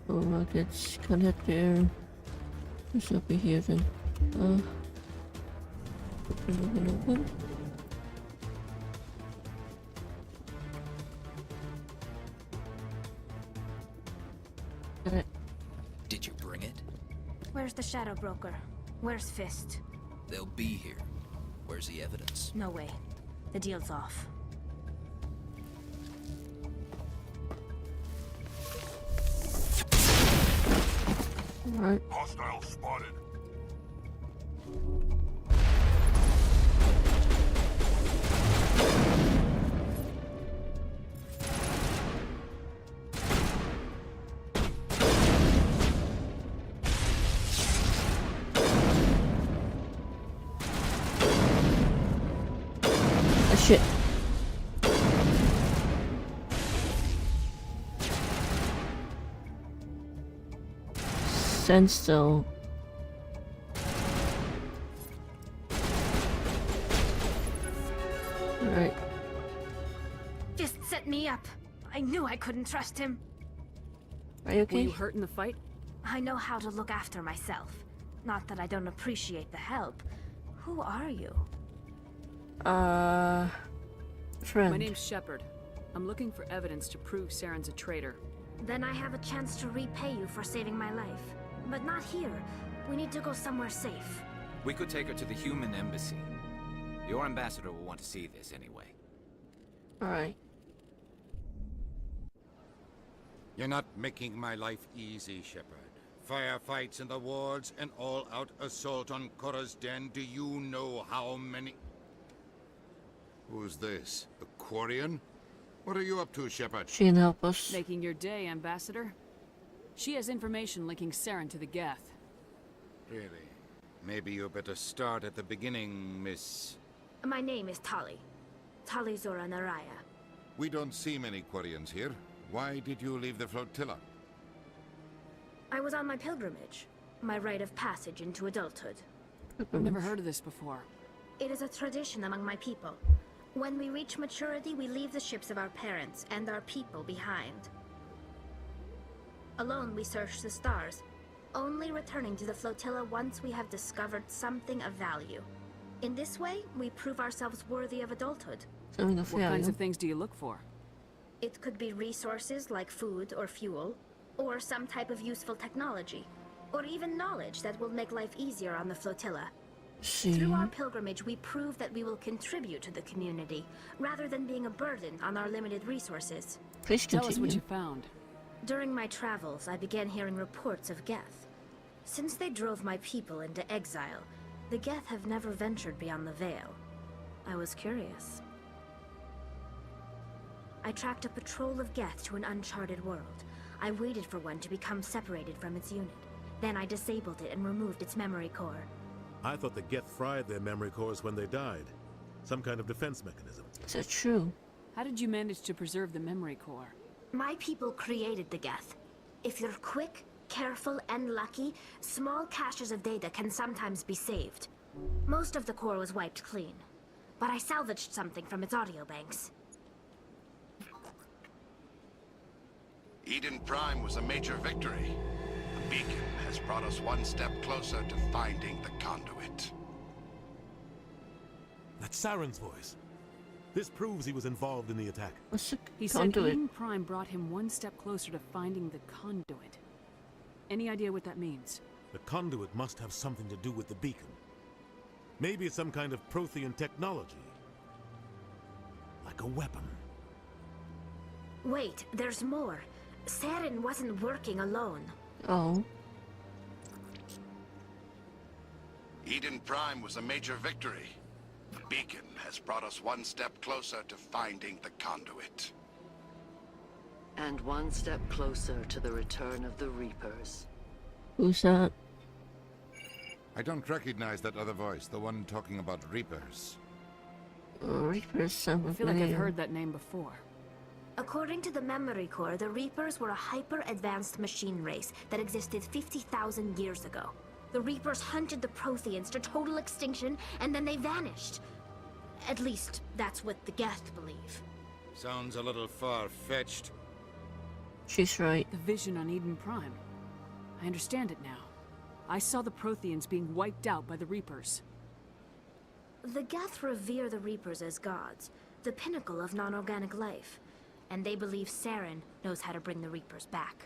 Oh, rockets connect there. What's over here then? Open. Did you bring it? Where's the Shadow Broker? Where's Fist? They'll be here. Where's the evidence? No way. The deal's off. Right. Hostile spotted. Shit. Stand still. Alright. Fist set me up. I knew I couldn't trust him. Are you okay? Were you hurt in the fight? I know how to look after myself. Not that I don't appreciate the help. Who are you? Friend. My name's Shepard. I'm looking for evidence to prove Saren's a traitor. Then I have a chance to repay you for saving my life. But not here. We need to go somewhere safe. We could take her to the human embassy. Your ambassador will want to see this anyway. Alright. You're not making my life easy, Shepard. Firefights in the wards, an all-out assault on Korra's den. Do you know how many... Who's this? A Quarian? What are you up to, Shepard? She can help us. Making your day, Ambassador. She has information linking Saren to the Geth. Really? Maybe you better start at the beginning, Miss... My name is Tali. Tali Zora Naraya. We don't see many Quarians here. Why did you leave the flotilla? I was on my pilgrimage. My rite of passage into adulthood. I've never heard of this before. It is a tradition among my people. When we reach maturity, we leave the ships of our parents and our people behind. Alone, we search the stars, only returning to the flotilla once we have discovered something of value. In this way, we prove ourselves worthy of adulthood. What kinds of things do you look for? It could be resources like food or fuel, or some type of useful technology, or even knowledge that will make life easier on the flotilla. Through our pilgrimage, we prove that we will contribute to the community, rather than being a burden on our limited resources. Please tell us what you found. During my travels, I began hearing reports of Geth. Since they drove my people into exile, the Geth have never ventured beyond the Veil. I was curious. I tracked a patrol of Geth to an uncharted world. I waited for one to become separated from its unit. Then I disabled it and removed its memory core. I thought the Geth fried their memory cores when they died. Some kind of defense mechanism. Is that true? How did you manage to preserve the memory core? My people created the Geth. If you're quick, careful, and lucky, small caches of data can sometimes be saved. Most of the core was wiped clean, but I salvaged something from its audio banks. Eden Prime was a major victory. The beacon has brought us one step closer to finding the conduit. That's Saren's voice. This proves he was involved in the attack. What's the He said Eden Prime brought him one step closer to finding the conduit. Any idea what that means? The conduit must have something to do with the beacon. Maybe it's some kind of Prothean technology. Like a weapon. Wait, there's more. Saren wasn't working alone. Oh. Eden Prime was a major victory. The beacon has brought us one step closer to finding the conduit. And one step closer to the return of the Reapers. Who's that? I don't recognize that other voice, the one talking about Reapers. Reapers sound I feel like I've heard that name before. According to the Memory Core, the Reapers were a hyper-advanced machine race that existed 50,000 years ago. The Reapers hunted the Protheans to total extinction, and then they vanished. At least, that's what the Geth believe. Sounds a little far-fetched. She's right. The vision on Eden Prime. I understand it now. I saw the Protheans being wiped out by the Reapers. The Geth revere the Reapers as gods, the pinnacle of non-organic life. And they believe Saren knows how to bring the Reapers back.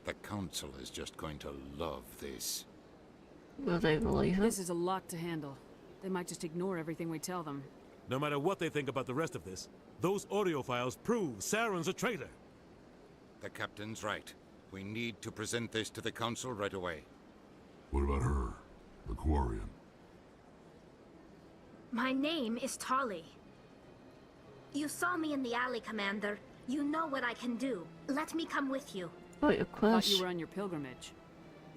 The Council is just going to love this. Will they believe it? This is a lot to handle. They might just ignore everything we tell them. No matter what they think about the rest of this, those audio files prove Saren's a traitor. The Captain's right. We need to present this to the Council right away. What about her? The Quarian? My name is Tali. You saw me in the alley, Commander. You know what I can do. Let me come with you. Oh, your quest. Thought you were on your pilgrimage.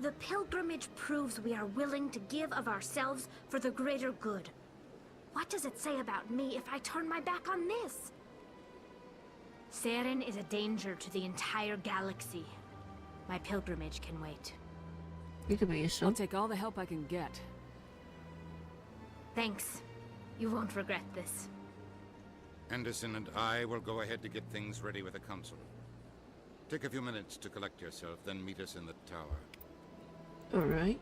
The pilgrimage proves we are willing to give of ourselves for the greater good. What does it say about me if I turn my back on this? Saren is a danger to the entire galaxy. My pilgrimage can wait. You can be yourself. I'll take all the help I can get. Thanks. You won't regret this. Anderson and I will go ahead to get things ready with the Council. Take a few minutes to collect yourself, then meet us in the tower. Alright.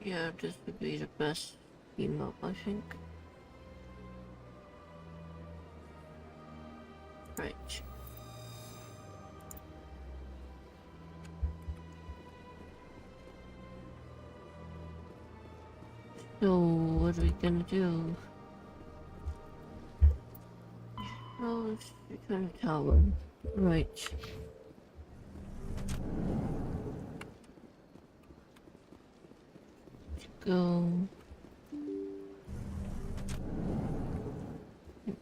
Yeah, this would be the best team up, I think. Right. So, what are we gonna do? Oh, let's return to tower. Right. Let's go.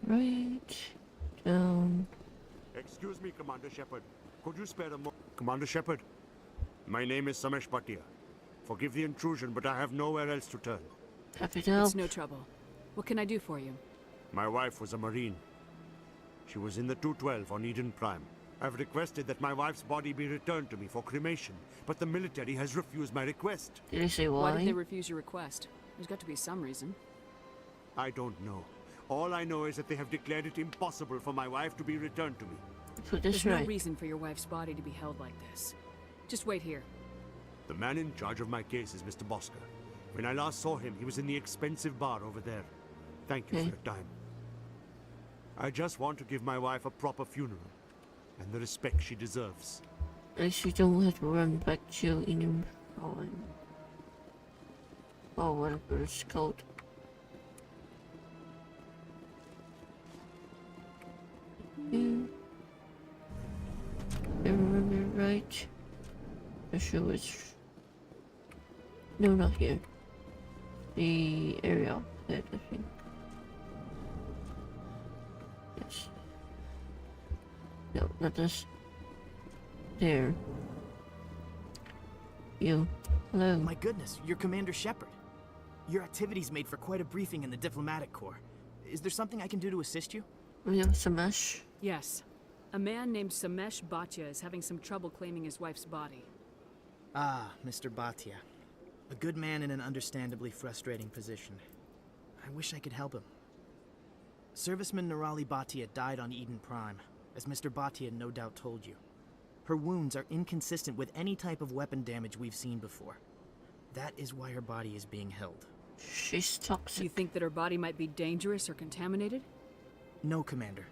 Right. Down. Excuse me, Commander Shepard. Could you spare a moment? Commander Shepard, my name is Samesh Bhatia. Forgive the intrusion, but I have nowhere else to turn. Happy to help. It's no trouble. What can I do for you? My wife was a Marine. She was in the 212 on Eden Prime. I've requested that my wife's body be returned to me for cremation, but the military has refused my request. Did they say why? Why did they refuse your request? There's got to be some reason. I don't know. All I know is that they have declared it impossible for my wife to be returned to me. Put this There's right. no reason for your wife's body to be held like this. Just wait here. The man in charge of my case is Mr. Bosker. When I last saw him, he was in the expensive bar over there. Thank you for your time. I just want to give my wife a proper funeral, and the respect she deserves. At least you don't have to run back to Eden Prime. Oh, whatever it's called. Yeah. I remember right. I'm sure it's... No, not here. The area opposite, I think. Yes. No, not this. There. You. Hello. My goodness, you're Commander Shepard. Your activities made for quite a briefing in the Diplomatic Corps. Is there something I can do to assist you? We have Samesh. Yes. A man named Samesh Bhatia is having some trouble claiming his wife's body. Ah, Mr. Bhatia. A good man in an understandably frustrating position. I wish I could help him. Serviceman Nirali Bhatia died on Eden Prime, as Mr. Bhatia no doubt told you. Her wounds are inconsistent with any type of weapon damage we've seen before. That is why her body is being held. She's toxic. You think that her body might be dangerous or contaminated? No, Commander.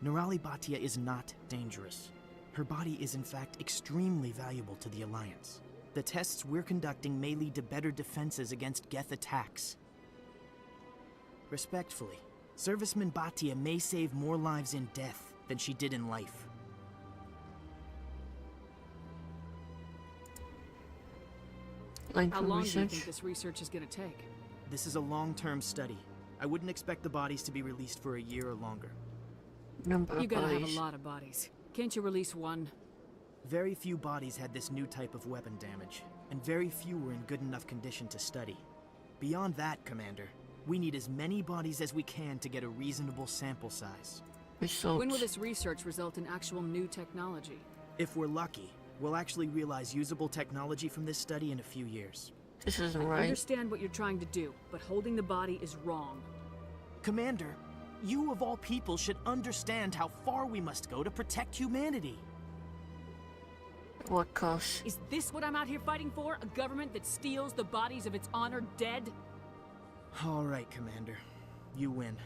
Nirali Bhatia is not dangerous. Her body is in fact extremely valuable to the Alliance. The tests we're conducting may lead to better defenses against Geth attacks. Respectfully, Serviceman Bhatia may save more lives in death than she did in life. How long do you think this research is going to take? This is a long-term study. I wouldn't expect the bodies to be released for a year or longer. You gotta have a lot of bodies. Can't you release one? Very few bodies had this new type of weapon damage, and very few were in good enough condition to study. Beyond that, Commander, we need as many bodies as we can to get a reasonable sample size. When will this research result in actual new technology? If we're lucky, we'll actually realize usable technology from this study in a few years. This isn't I right. understand what you're trying to do, but holding the body is wrong. Commander, you of all people should understand how far we must go to protect humanity. What cost? Is this what I'm out here fighting for? A government that steals the bodies of its honored dead? All right, Commander. You win.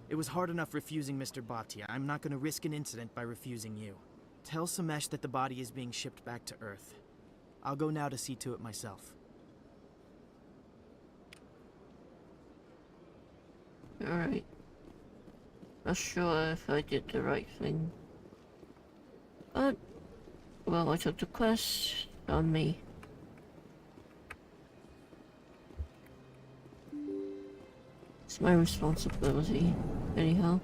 It was hard enough refusing Mr. Bhatia. I'm not going to risk an incident by refusing you. Tell Samesh that the body is being shipped back to Earth. I'll go now to see to it myself. Alright. Not sure if I did the right thing. But, well, I took the quest on me. It's my responsibility, anyhow.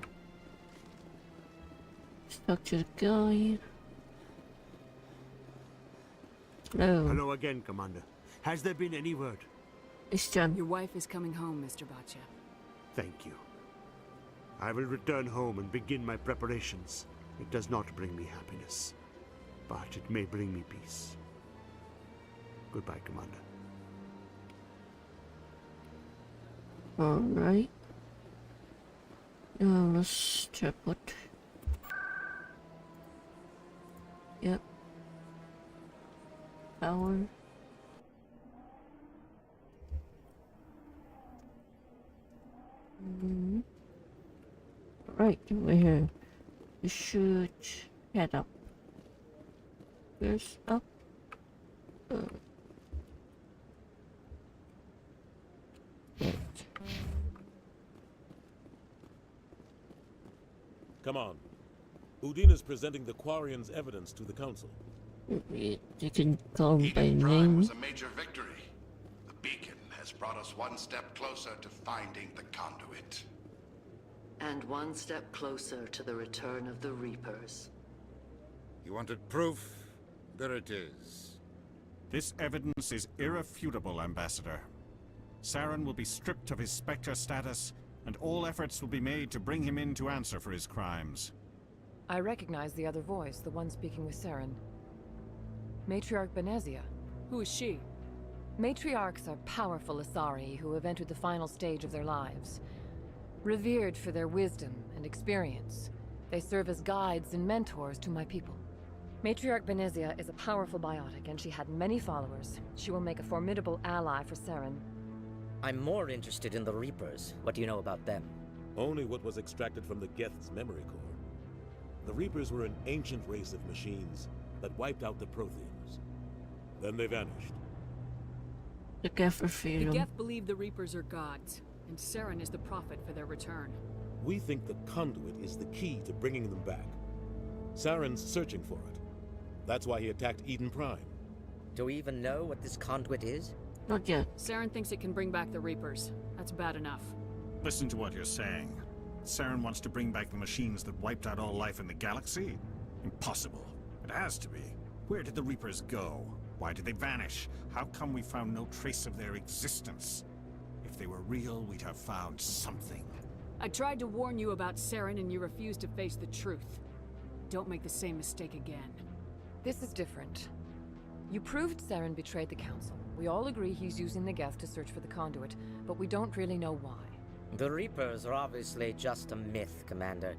Talk to the guy. Hello. Hello again, Commander. Has there been any word? It's Jan. Your wife is coming home, Mr. Bhatia. Thank you. I will return home and begin my preparations. It does not bring me happiness, but it may bring me peace. Goodbye, Commander. Alright. Let's check what. Yep. Power. Right, we're here. We should head up. Where's up? Right. Come on. Udina's presenting the Quarians' evidence to the Council. You can call him by Eden Prime name. was a major victory. The beacon has brought us one step closer to finding the conduit. And one step closer to the return of the Reapers. You wanted proof? There it is. This evidence is irrefutable, Ambassador. Saren will be stripped of his Spectre status, and all efforts will be made to bring him in to answer for his crimes. I recognize the other voice, the one speaking with Saren. Matriarch Benezia. Who is she? Matriarchs are powerful Asari who have entered the final stage of their lives. Revered for their wisdom and experience, they serve as guides and mentors to my people. Matriarch Benezia is a powerful biotic, and she had many followers. She will make a formidable ally for Saren. I'm more interested in the Reapers. What do you know about them? Only what was extracted from the Geth's memory core. The Reapers were an ancient race of machines that wiped out the Protheans. Then they vanished. The Geth refused The him. Geth believe the Reapers are gods, and Saren is the prophet for their return. We think the conduit is the key to bringing them back. Saren's searching for it. That's why he attacked Eden Prime. Do we even know what this conduit is? Not yet. Saren thinks it can bring back the Reapers. That's bad enough. Listen to what you're saying. Saren wants to bring back the machines that wiped out all life in the galaxy? Impossible. It has to be. Where did the Reapers go? Why did they vanish? How come we found no trace of their existence? If they were real, we'd have found something. I tried to warn you about Saren, and you refused to face the truth. Don't make the same mistake again. This is different. You proved Saren betrayed the Council. We all agree he's using the Geth to search for the conduit, but we don't really know why. The Reapers are obviously just a myth, Commander.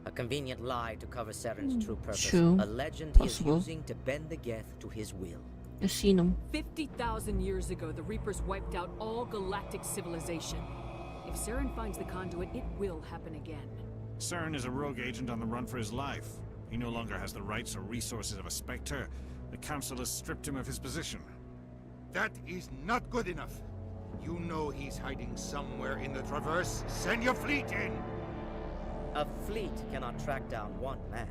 A convenient lie to cover Saren's true purpose. True. A legend Possible. he is using to bend the Geth to his will. I've seen them. 50,000 years ago, the Reapers wiped out all galactic civilization. If Saren finds the conduit, it will happen again. Saren is a rogue agent on the run for his life. He no longer has the rights or resources of a Spectre. The Council has stripped him of his position. That is not good enough. You know he's hiding somewhere in the Traverse. Send your fleet in! A fleet cannot track down one man.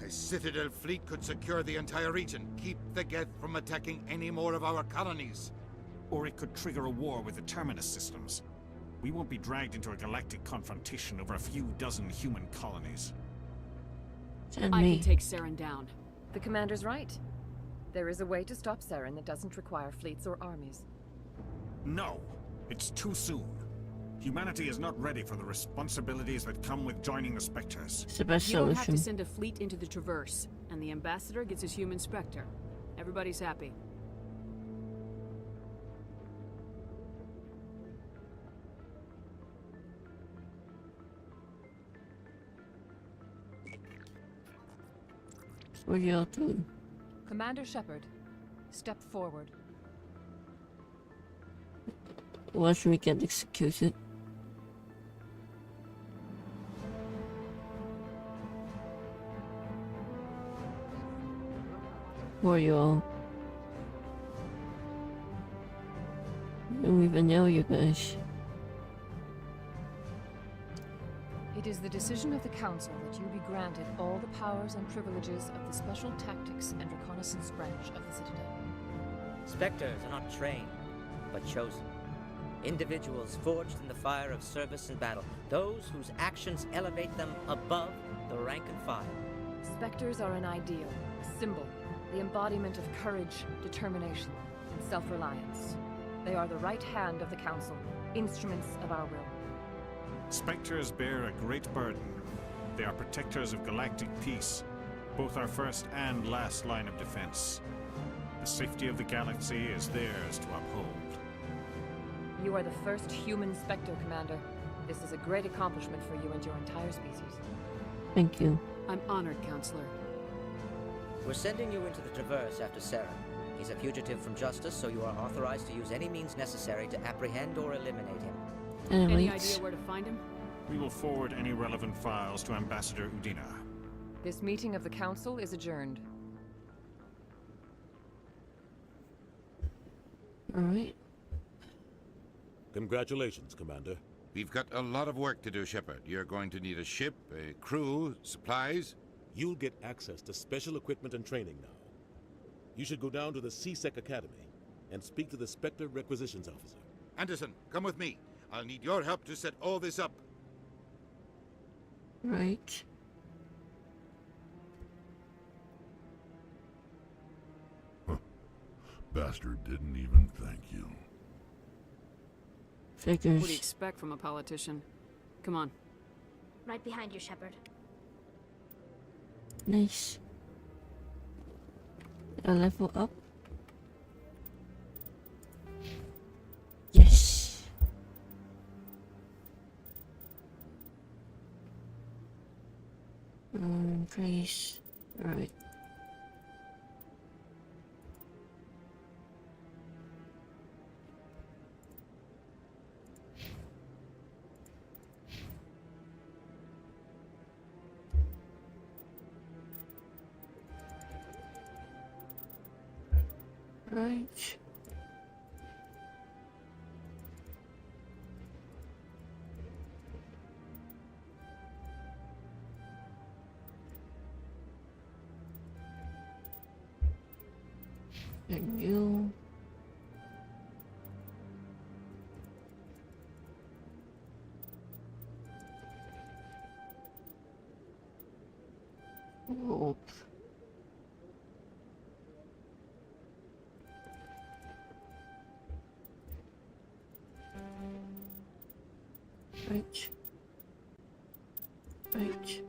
A Citadel fleet could secure the entire region, keep the Geth from attacking any more of our colonies. Or it could trigger a war with the Terminus systems. We won't be dragged into a galactic confrontation over a few dozen human colonies. I can take Saren down. The commander's right. There is a way to stop Saren that doesn't require fleets or armies. No! It's too soon. Humanity is not ready for the responsibilities that come with joining the Spectres. It's the best You don't have to solution. send a fleet into the Traverse, and the Ambassador gets his human Spectre. Everybody's happy. What y'all doing? Commander Shepard, step forward. Watch me get executed. Who are you all? I don't even know you guys. It is the decision of the Council that you be granted all the powers and privileges of the Special Tactics and Reconnaissance branch of the Citadel. Spectres are not trained, but chosen. Individuals forged in the fire of service and battle. Those whose actions elevate them above the rank and file. Spectres are an ideal, a symbol, the embodiment of courage, determination, and self-reliance. They are the right hand of the Council, instruments of our will. Spectres bear a great burden. They are protectors of galactic peace, both our first and last line of defense. The safety of the galaxy is theirs to uphold. You are the first human Spectre, Commander. This is a great accomplishment for you and your entire species. Thank you. I'm honored, Counselor. We're sending you into the Traverse after Saren. He's a fugitive from justice, so you are authorized to use any means necessary to apprehend or eliminate him. Any idea where to find him? We will forward any relevant files to Ambassador Udina. This meeting of the Council is adjourned. Alright. Congratulations, Commander. We've got a lot of work to do, Shepard. You're going to need a ship, a crew, supplies. You'll get access to special equipment and training now. You should go down to the C-Sec Academy and speak to the Spectre Requisitions Officer. Anderson, come with me. I'll need your help to set all this up. Right. Bastard didn't even thank you. Figures. What do you expect from a politician? Come on. Right behind you, Shepard. Nice. A level up. Yes. Please. Alright. Right. And you. Oh. Right. Right.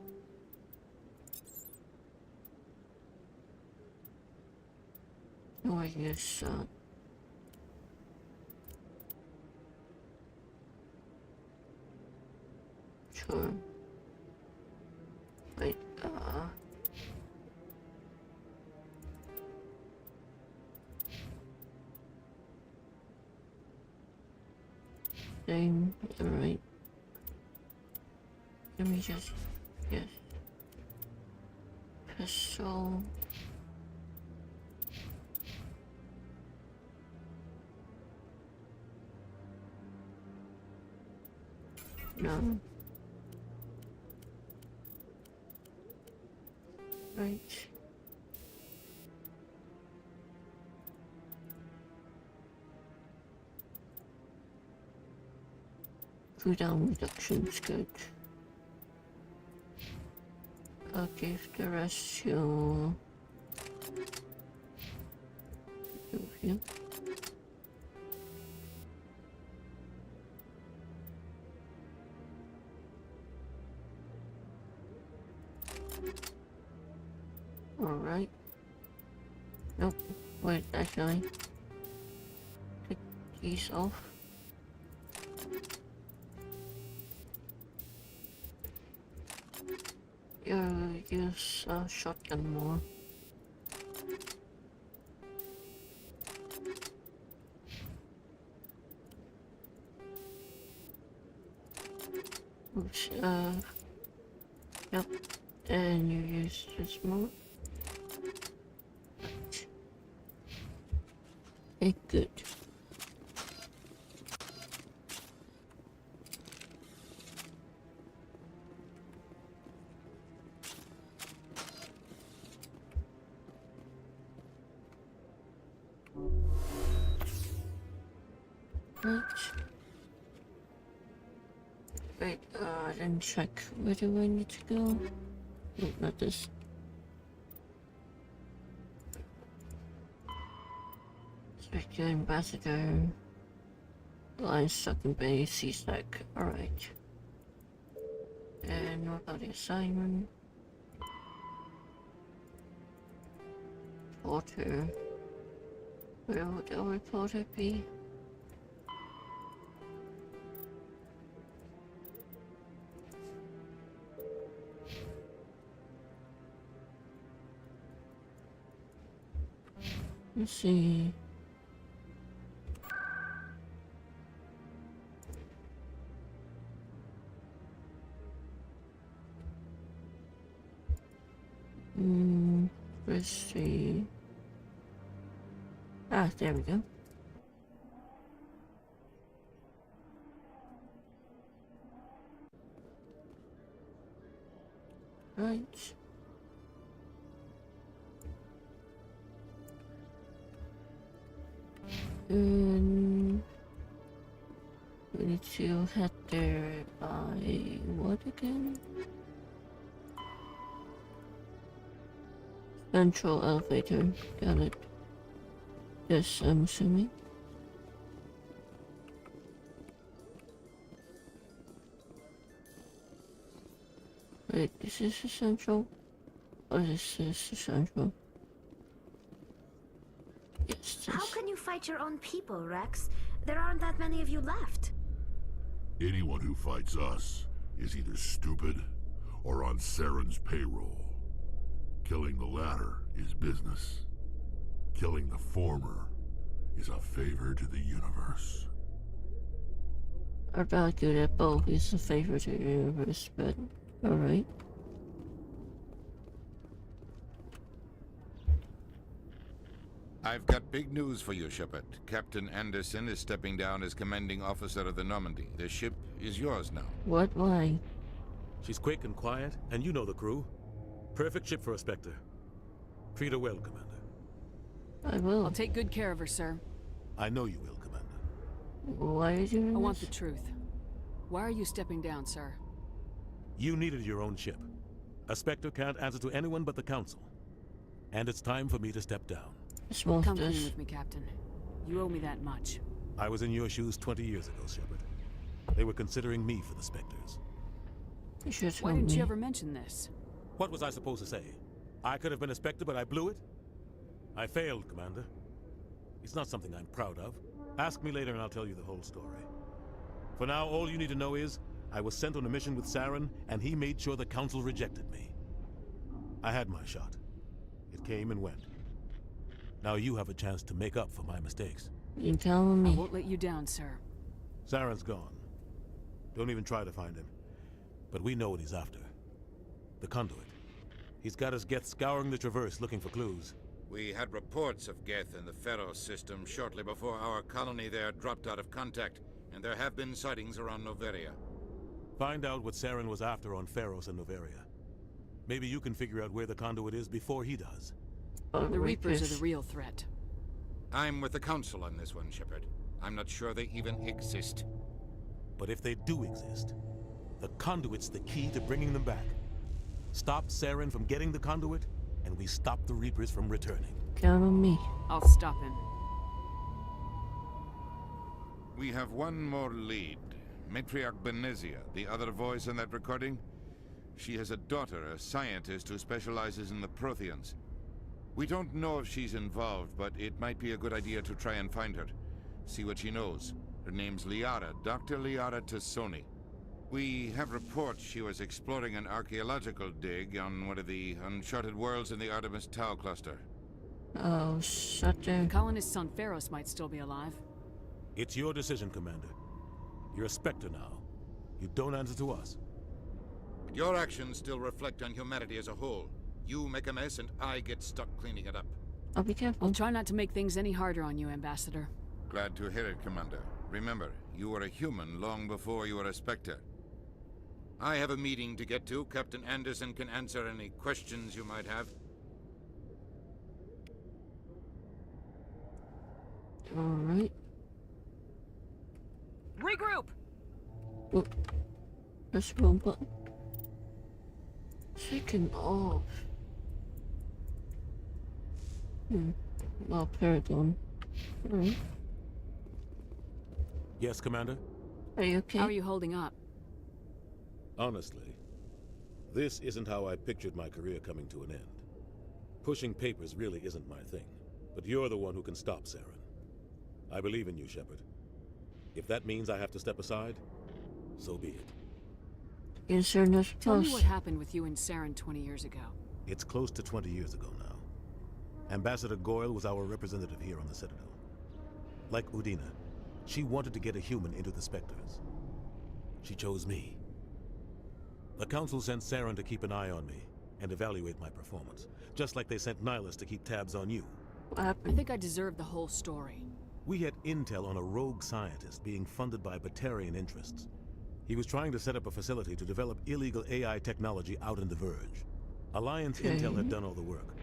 Oh, I guess, sure. Wait, thing. Alright. Let me just... Yes. Pistol. No. Right. Cooldown reduction's good. I'll give the rest to you. Alright. Nope. Wait, actually. Take these off. Use shotgun more. Oops, yep. And you use this more. Okay, good. Wait, I didn't check. Where do I need to go? No, not this. Spectre Ambassador. Line stuck in base, C-stack. Alright. And what about the assignment? Porter. Where would our reporter be? Let's see. Let's see. Ah, there we go. Right. And we need to head there by what again? Central elevator. Got it. Yes, I'm assuming. Wait, is this the central? Or is this the central? Yes, How can you fight your own people, Rex? There aren't that many of you left. Anyone who fights us is either stupid or on Saren's payroll. Killing the latter is business. Killing the former is a favor to the universe. I'd argue that both is a favor to the universe, but alright. I've got big news for you, Shepard. Captain Anderson is stepping down as commanding officer of the Normandy. The ship is yours now. What? Why? She's quick and quiet, and you know the crew. Perfect ship for a Spectre. Treat her well, Commander. I will. I'll take good care of her, sir. I know you will, Commander. Why are you doing I want this? the truth. Why are you stepping down, sir? You needed your own ship. A Spectre can't answer to anyone but the Council. And it's time for me to step down. Come clean with me, Captain. You owe me that much. I was in your shoes 20 years ago, Shepard. They were considering me for the Spectres. You should Why didn't you ever mention this? What was I supposed to say? I could have been a Spectre, but I blew it? I failed, Commander. It's not something I'm proud of. Ask me later and I'll tell you the whole story. For now, all you need to know is, I was sent on a mission with Saren, and he made sure the Council rejected me. I had my shot. It came and went. Now you have a chance to make up for my mistakes. You telling me? I won't let you down, sir. Saren's gone. Don't even try to find him. But we know what he's after. The conduit. He's got us Geth scouring the Traverse looking for clues. We had reports of Geth in the Pharos system shortly before our colony there dropped out of contact, and there have been sightings around Noveria. Find out what Saren was after on Pharos and Noveria. Maybe you can figure out where the conduit is before he does. The Reapers are the real threat. I'm with the Council on this one, Shepard. I'm not sure they even exist. But if they do exist, the conduit's the key to bringing them back. Stop Saren from getting the conduit, and we stop the Reapers from returning. Count on me. I'll stop him. We have one more lead. Matriarch Benezia, the other voice in that recording. She has a daughter, a scientist who specializes in the Protheans. We don't know if she's involved, but it might be a good idea to try and find her. See what she knows. Her name's Liara, Dr. Liara Tassoni. We have reports she was exploring an archaeological dig on one of the uncharted worlds in the Artemis Tau cluster. Oh, shut down. The colonists on Pharos might still be alive. It's your decision, Commander. You're a Spectre now. You don't answer to us. But your actions still reflect on humanity as a whole. You make a mess and I get stuck cleaning it up. I'll be careful. I'll try not to make things any harder on you, Ambassador. Glad to hear it, Commander. Remember, you were a human long before you were a Spectre. I have a meeting to get to. Captain Anderson can answer any questions you might have. Alright. Regroup! Oh. Press the wrong button. Second off. Well, Paragon. Alright. Yes, Commander? Are you okay? How are you holding up? Honestly, this isn't how I pictured my career coming to an end. Pushing papers really isn't my thing, but you're the one who can stop Saren. I believe in you, Shepard. If that means I have to step aside, so be it. Is there no Tell me what happened with you and Saren 20 years ago. It's close to 20 years ago now. Ambassador Goyle was our representative here on the Citadel. Like Udina, she wanted to get a human into the Spectres. She chose me. The Council sent Saren to keep an eye on me and evaluate my performance, just like they sent Nihilus to keep tabs on you. What happened? I think I deserve the whole story. We had intel on a rogue scientist being funded by Batarian interests. He was trying to set up a facility to develop illegal AI technology out in the Verge. Alliance intel had done all the work,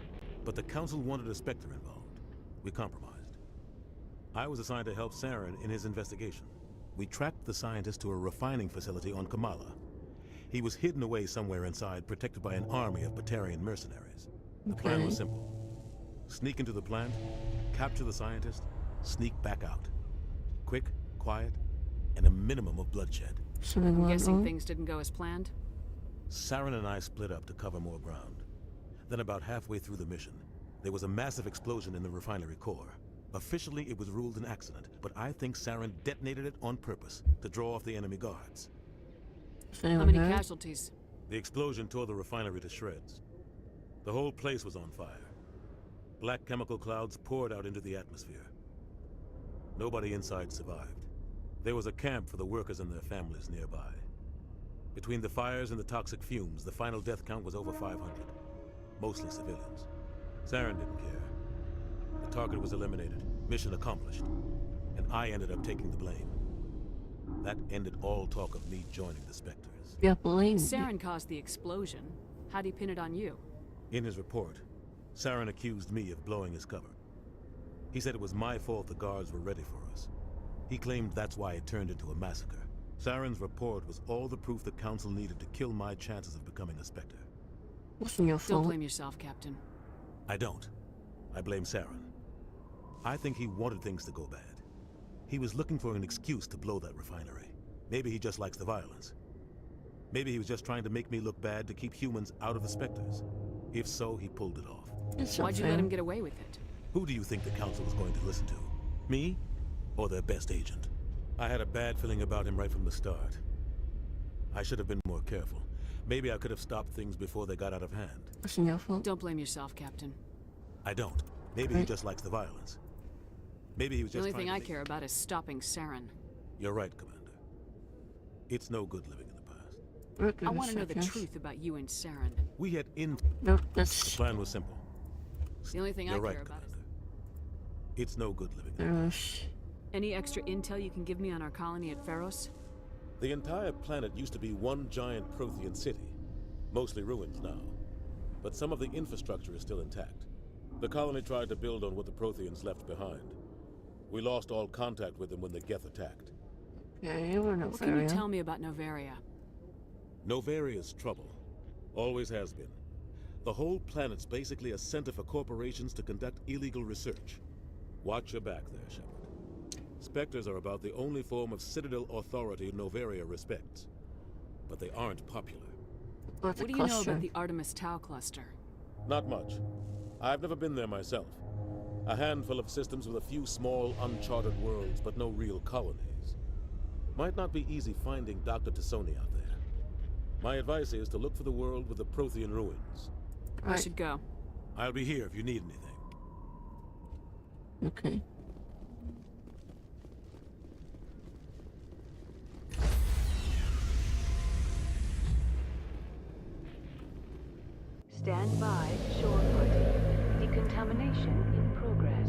but the Council wanted a Spectre involved. We compromised. I was assigned to help Saren in his investigation. We tracked the scientist to a refining facility on Kamala. He was hidden away somewhere inside, protected by an army of Batarian mercenaries. The plan was simple. Sneak into the plant, capture the scientist, sneak back out. Quick, quiet, and a minimum of bloodshed. I'm guessing things didn't go as planned? Saren and I split up to cover more ground. Then about halfway through the mission, there was a massive explosion in the refinery core. Officially, it was ruled an accident, but I think Saren detonated it on purpose to draw off the enemy guards. How many casualties? The explosion tore the refinery to shreds. The whole place was on fire. Black chemical clouds poured out into the atmosphere. Nobody inside survived. There was a camp for the workers and their families nearby. Between the fires and the toxic fumes, the final death count was over 500. Mostly civilians. Saren didn't care. The target was eliminated, mission accomplished, and I ended up taking the blame. That ended all talk of me joining the Spectres. Yeah, blame. Saren caused the explosion. How'd he pin it on you? In his report, Saren accused me of blowing his cover. He said it was my fault the guards were ready for us. He claimed that's why it turned into a massacre. Saren's report was all the proof the Council needed to kill my chances of becoming a Spectre. Wasn't your fault. Don't blame yourself, Captain. I don't. I blame Saren. I think he wanted things to go bad. He was looking for an excuse to blow that refinery. Maybe he just likes the violence. Maybe he was just trying to make me look bad to keep humans out of the Spectres. If so, he pulled it off. Why'd you let him get away with it? Who do you think the Council was going to listen to? Me? Or their best agent? I had a bad feeling about him right from the start. I should have been more careful. Maybe I could have stopped things before they got out of hand. Wasn't your fault. Don't blame yourself, Captain. I don't. Maybe he just likes the violence. Maybe he was The just only trying thing to I make... care about is stopping Saren. You're right, Commander. It's no good living in the past. I want to know the truth about you and Saren. We had Nope, that's... The plan was simple. It's the only thing You're I right, care about. It's no good living in the past. Any extra intel you can give me on our colony at Pharos? The entire planet used to be one giant Prothean city. Mostly ruins now. But some of the infrastructure is still intact. The colony tried to build on what the Protheans left behind. We lost all contact with them when the Geth attacked. Yeah, you were Novaria. What can you tell me about Novaria? Novaria's trouble. Always has been. The whole planet's basically a center for corporations to conduct illegal research. Watch your back there, Shepard. Spectres are about the only form of Citadel authority Novaria respects. But they aren't popular. What do you know about the Artemis Tau cluster? Not much. I've never been there myself. A handful of systems with a few small, uncharted worlds, but no real colonies. Might not be easy finding Dr. T'Soni out there. My advice is to look for the world with the Prothean ruins. I should go. I'll be here if you need anything. Okay. Stand by, shore party. Decontamination in progress.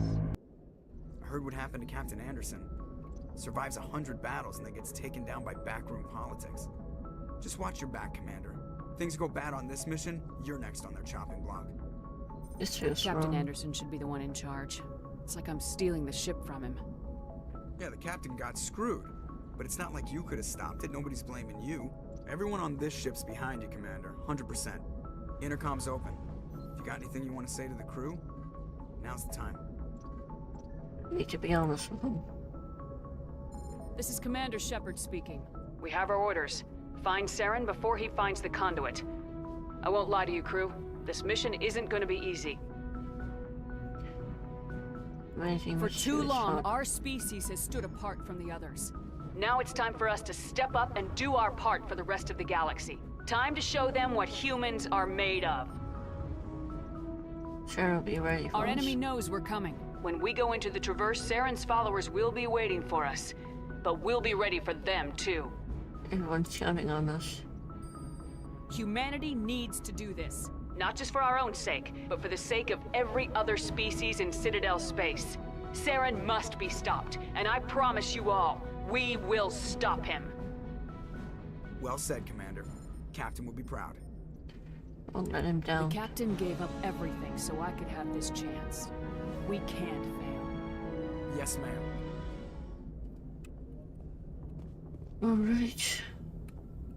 I heard what happened to Captain Anderson. Survives 100 battles and then gets taken down by backroom politics. Just watch your back, Commander. Things go bad on this mission, you're next on their chopping block. Captain Anderson should be the one in charge. It's like I'm stealing the ship from him. Yeah, the captain got screwed. But it's not like you could have stopped it. Nobody's blaming you. Everyone on this ship's behind you, Commander. 100%. Intercom's open. If you got anything you want to say to the crew, now's the time. Need to be honest with him. This is Commander Shepard speaking. We have our orders. Find Saren before he finds the conduit. I won't lie to you, crew. This mission isn't going to be easy. For too long, our species has stood apart from the others. Now it's time for us to step up and do our part for the rest of the galaxy. Time to show them what humans are made of. Sure, be ready for Our us. enemy knows we're coming. When we go into the Traverse, Saren's followers will be waiting for us. But we'll be ready for them, too. Everyone's counting on us. Humanity needs to do this. Not just for our own sake, but for the sake of every other species in Citadel space. Saren must be stopped, and I promise you all, we will stop him. Well said, Commander. Captain will be proud. Won't let him down. The captain gave up everything so I could have this chance. We can't fail. Yes, ma'am. Alright.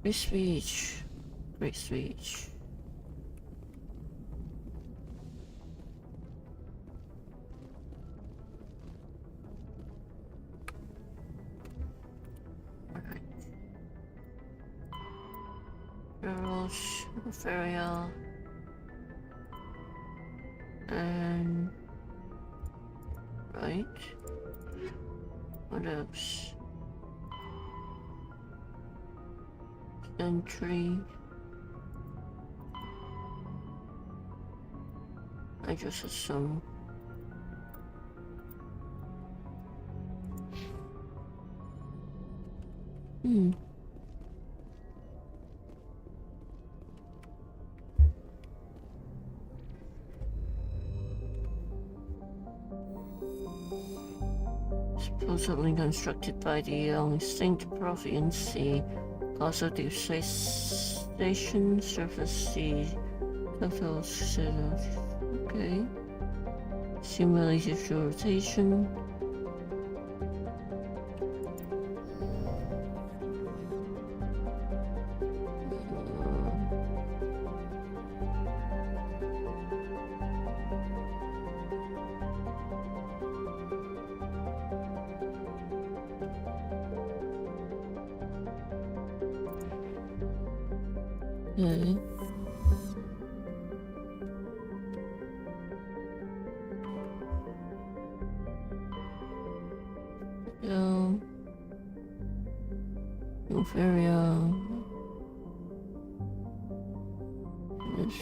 Great speech. Great speech. Alright. Girls, Opheria. And... right. What else? Entry. I just assume. Supposedly constructed by the extinct Prothean Sea. Also the station surface sea. Okay. Simulated rotation. Okay. So, Opheria. This.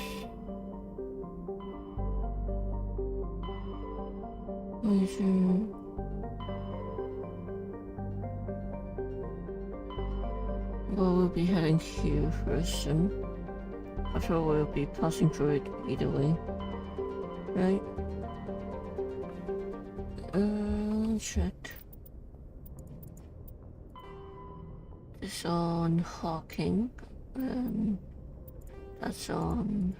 Laser. Well, we'll be heading here first soon. After all, we'll be passing through it either way. Right? Check. It's on Hawking. That's on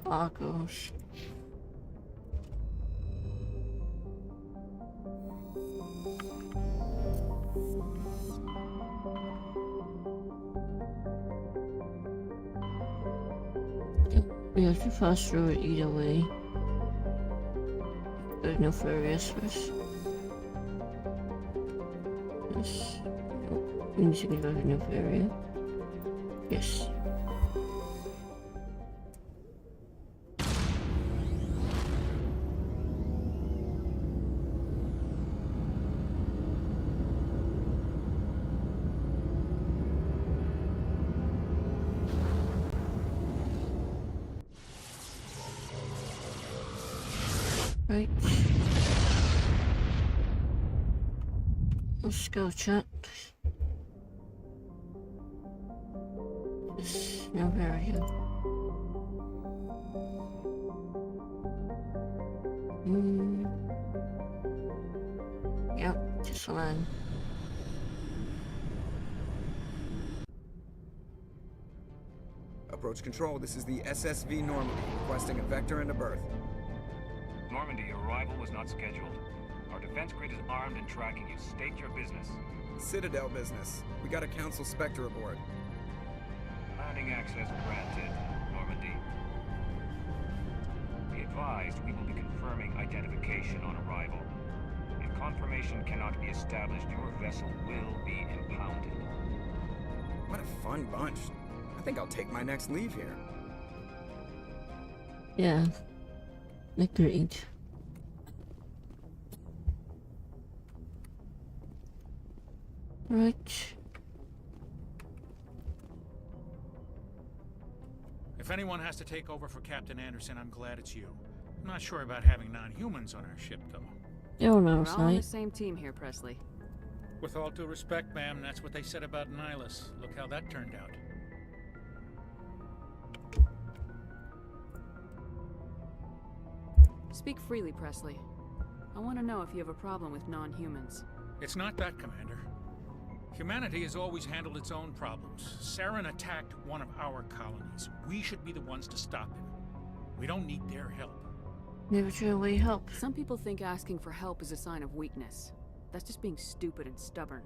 Argos. We have to pass through it either way. There's no ferries first. Yes. We need to go to the new area. Yes. Right. Let's go, chat. This new area. Yep, just land. Approach control, this is the SSV Normandy, requesting a vector and a berth. Normandy, your arrival was not scheduled. Our defense grid is armed and tracking you. State your business. Citadel business. We got a Council Spectre aboard. Landing access granted, Normandy. Be advised, we will be confirming identification on arrival. If confirmation cannot be established, your vessel will be impounded. What a fun bunch. I think I'll take my next leave here. Yeah. Agreed. Right. If anyone has to take over for Captain Anderson, I'm glad it's you. I'm not sure about having non-humans on our ship, though. Oh, no, We're all on the same team here, Presley. With all due respect, ma'am, that's what they said about Nihilus. Look how that turned out. Speak freely, Presley. I want to know if you have a problem with non-humans. It's not that, Commander. Humanity has always handled its own problems. Saren attacked one of our colonies. We should be the ones to stop him. We don't need their help. Never truly help. Some people think asking for help is a sign of weakness. That's just being stupid and stubborn.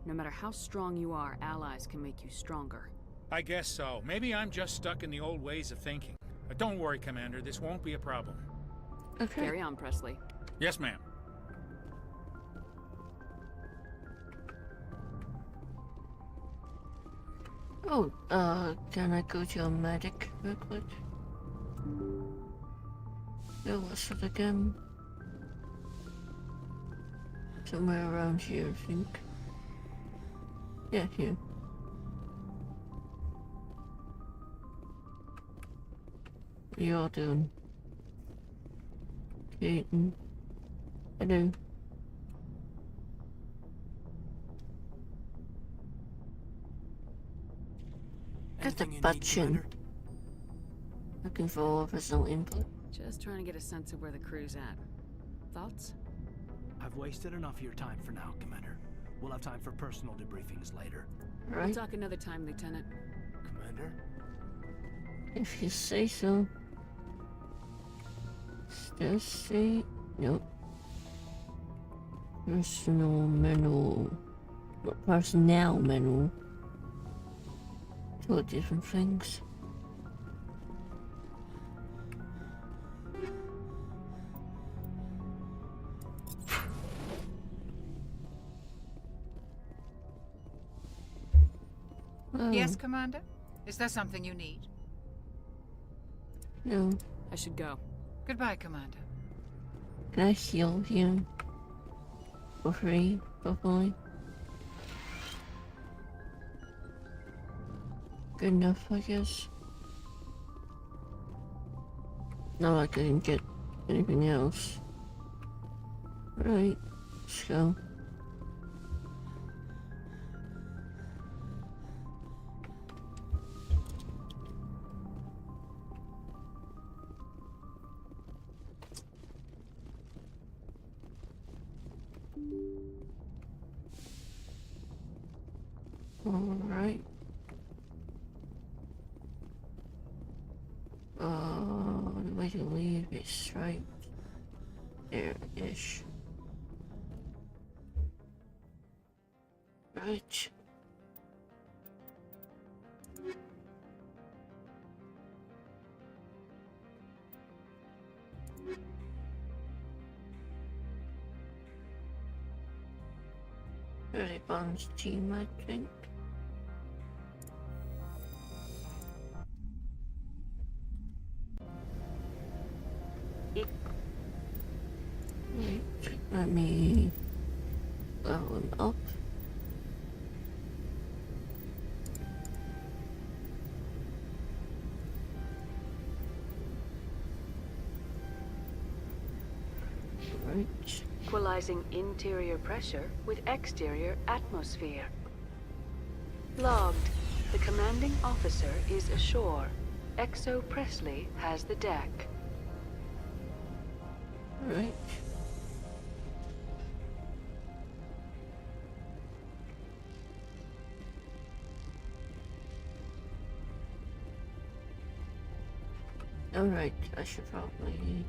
No matter how strong you are, allies can make you stronger. I guess so. Maybe I'm just stuck in the old ways of thinking. But don't worry, Commander. This won't be a problem. Okay. Carry on, Presley. Yes, ma'am. Oh, can I go to a medic real quick? No, what's it again? Somewhere around here, I think. Yeah, here. What are you all doing? Keaton. Hello. Got the button. Looking for personal input. Just trying to get a sense of where the crew's at. Thoughts? I've wasted enough of your time for now, Commander. We'll have time for personal debriefings later. Right. We'll talk another time, Lieutenant. Commander? If you say so. Just say nope. Personnel manual. Personnel manual. Two different things. Yes, Commander? Is there something you need? No. I should go. Goodbye, Commander. Can I heal him? For free, hopefully. Good enough, I guess. Not like I can get anything else. Right, let's go. way to leave is right there-ish. Right. Really Bond's team, I think. Right, let me level him up. Right. Equalizing interior pressure with exterior atmosphere. Logged. The commanding officer is ashore. Exo Presley has the deck. Right. Alright, I should probably...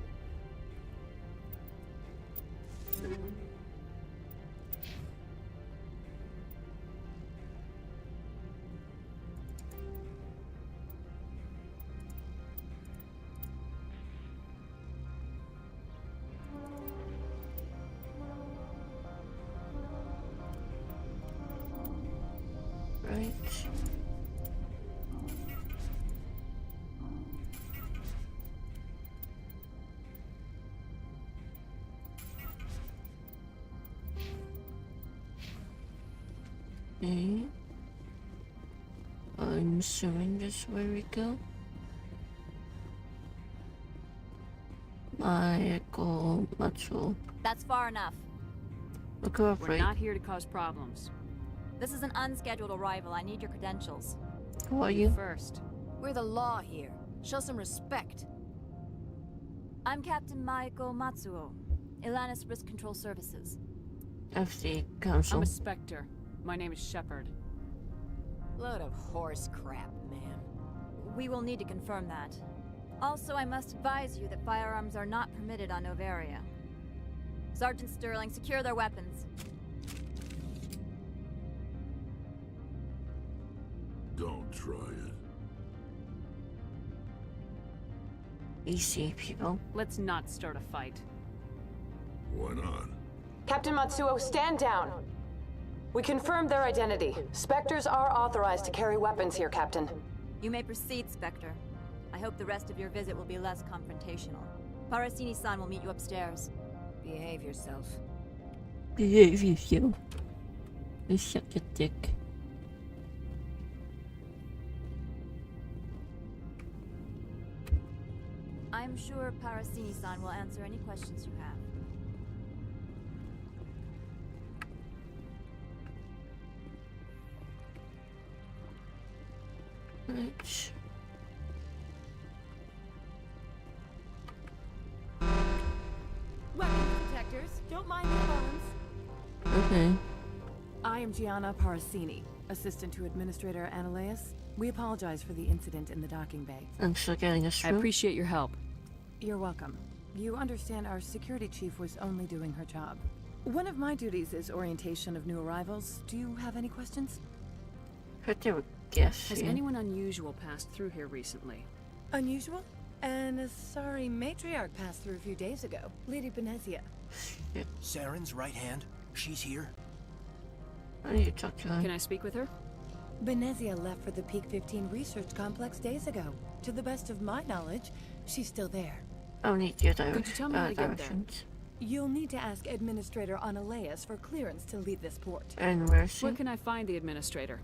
Right. Okay. I'm assuming this is where we go. Maiko Matsuo. That's far enough. Look her up, We're right? not here to cause problems. This is an unscheduled arrival. I need your credentials. Who are you? First. We're the law here. Show some respect. I'm Captain Maiko Matsuo, Ilanis Risk Control Services. FD Council. I'm a Spectre. My name is Shepard. Load of horse crap, man. We will need to confirm that. Also, I must advise you that firearms are not permitted on Noveria. Sergeant Sterling, secure their weapons. Don't try it. Easy, people. Let's not start a fight. Why not? Captain Matsuo, stand down. We confirmed their identity. Spectres are authorized to carry weapons here, Captain. You may proceed, Spectre. I hope the rest of your visit will be less confrontational. Parasini-san will meet you upstairs. Behave yourself. Behave yourself. You suck your dick. I'm sure Parasini-san will answer any questions you have. Right. Weapons detectors, don't mind the alarms. Okay. I am Gianna Parasini, assistant to Administrator Analeas. We apologize for the incident in the docking bay. Thanks for getting us through. I appreciate your help. You're welcome. You understand our security chief was only doing her job. One of my duties is orientation of new arrivals. Do you have any questions? Heard they were guests. Has anyone unusual passed through here recently? Unusual? An Asari matriarch passed through a few days ago. Lady Benezia. Saren's right hand? She's here? I need to talk to her. Can I speak with her? Benezia left for the Peak 15 research complex days ago. To the best of my knowledge, she's still there. I'll need your Could you tell me how to get there? directions. You'll need to ask Administrator Analeas for clearance to leave this port. And where's he? Where can I find the administrator?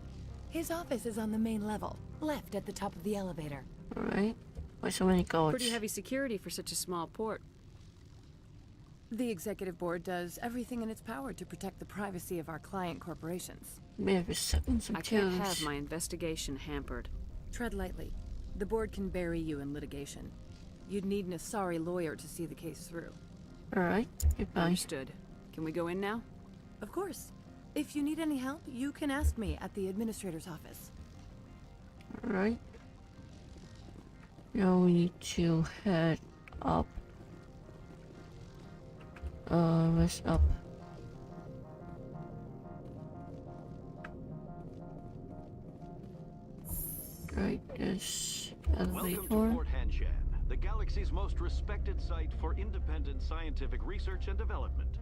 His office is on the main level, left at the top of the elevator. Alright. Why so many guards? Pretty heavy security for such a small port. The Executive Board does everything in its power to protect the privacy of our client corporations. May have seconds some I can't kills. have my investigation hampered. Tread lightly. The Board can bury you in litigation. You'd need an Asari lawyer to see the case through. Alright, goodbye. Understood. Can we go in now? Of course. If you need any help, you can ask me at the Administrator's office. Alright. Now we need to head Up. Where's up? Right, this elevator. Welcome to Fort Hanshan, the galaxy's most respected site for independent scientific research and development.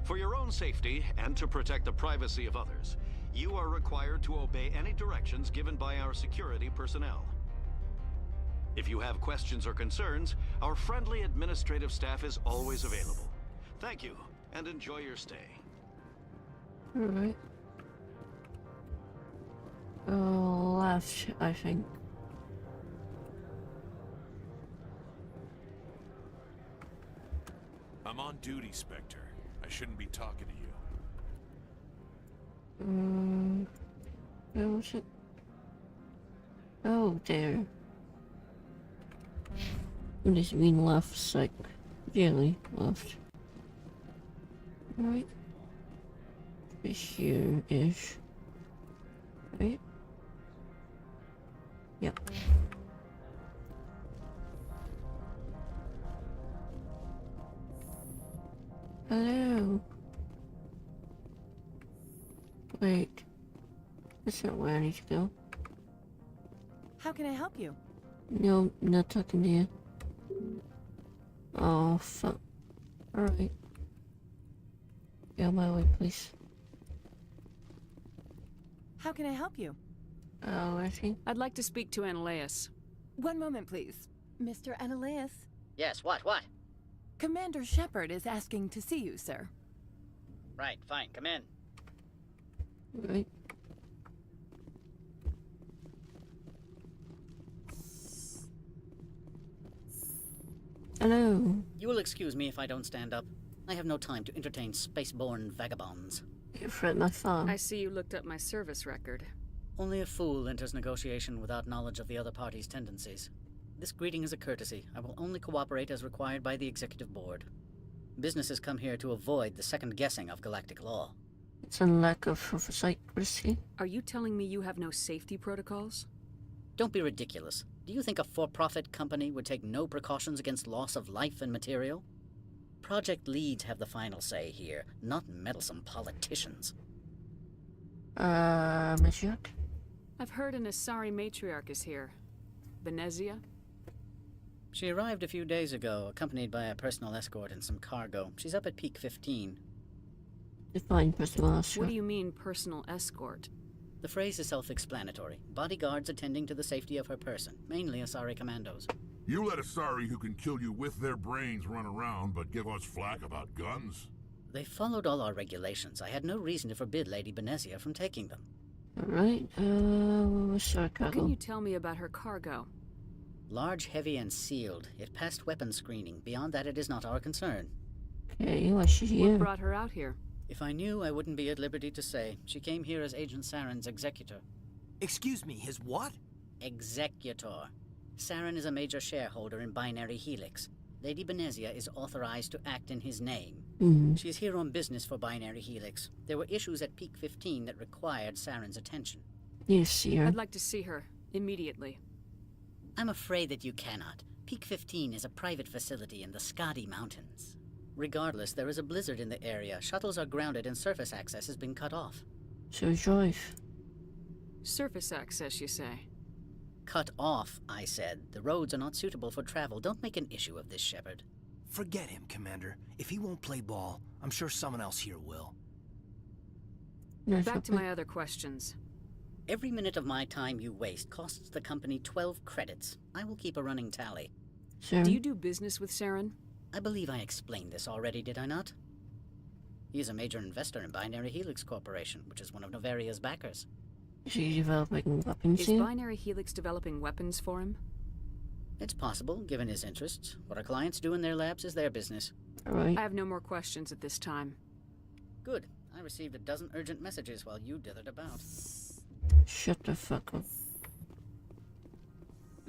For your own safety and to protect the privacy of others, you are required to obey any directions given by our security personnel. If you have questions or concerns, our friendly administrative staff is always available. Thank you, and enjoy your stay. Alright. Left, I think. I'm on duty, Spectre. I shouldn't be talking to you. Where was it? Oh, there. What does it mean left? It's like, really, left. Right. Here-ish. Right? Yep. Hello. Wait. That's not where I need to go. How can I help you? No, not talking to you. Oh, fuck. Alright. Get out of my way, please. How can I help you? Oh, I see. I'd like to speak to Analaeus. One moment, please. Mr. Analaeus? Yes, what? Commander Shepard is asking to see you, sir. Right, fine, come in. Right. Hello. You will excuse me if I don't stand up. I have no time to entertain spaceborne vagabonds. You've read my phone. I see you looked up my service record. Only a fool enters negotiation without knowledge of the other party's tendencies. This greeting is a courtesy. I will only cooperate as required by the Executive Board. Businesses come here to avoid the second guessing of galactic law. It's a lack of oversight, risky. Are you telling me you have no safety protocols? Don't be ridiculous. Do you think a for-profit company would take no precautions against loss of life and material? Project leads have the final say here, not meddlesome politicians. Matriarch? I've heard an Asari matriarch is here. Benezia? She arrived a few days ago, accompanied by a personal escort and some cargo. She's up at Peak 15. Define personal escort. What do you mean, personal escort? The phrase is self-explanatory. Bodyguards attending to the safety of her person, mainly Asari commandos. You let Asari who can kill you with their brains run around, but give us flack about guns? They followed all our regulations. I had no reason to forbid Lady Benezia from taking them. Alright, what was her cargo? What can you tell me about her cargo? Large, heavy, and sealed. It passed weapons screening. Beyond that, it is not our concern. Okay, why she's here? What brought her out here? If I knew, I wouldn't be at liberty to say. She came here as Agent Saren's executor. Excuse me, his what? Executor. Saren is a major shareholder in Binary Helix. Lady Benezia is authorized to act in his name. She's here on business for Binary Helix. There were issues at Peak 15 that required Saren's attention. You see her? I'd like to see her, immediately. I'm afraid that you cannot. Peak 15 is a private facility in the Skadi Mountains. Regardless, there is a blizzard in the area. Shuttles are grounded and surface access has been cut off. So drive. Surface access, you say? Cut off, I said. The roads are not suitable for travel. Don't make an issue of this, Shepard. Forget him, Commander. If he won't play ball, I'm sure someone else here will. Back to my other questions. Every minute of my time you waste costs the company 12 credits. I will keep a running tally. Do you do business with Saren? I believe I explained this already, did I not? He is a major investor in Binary Helix Corporation, which is one of Novaria's backers. Is he developing weapons Is here? Binary Helix developing weapons for him? It's possible, given his interests. What our clients do in their labs is their business. Alright. I have no more questions at this time. Good. I received a dozen urgent messages while you dithered about. Shut the fuck up.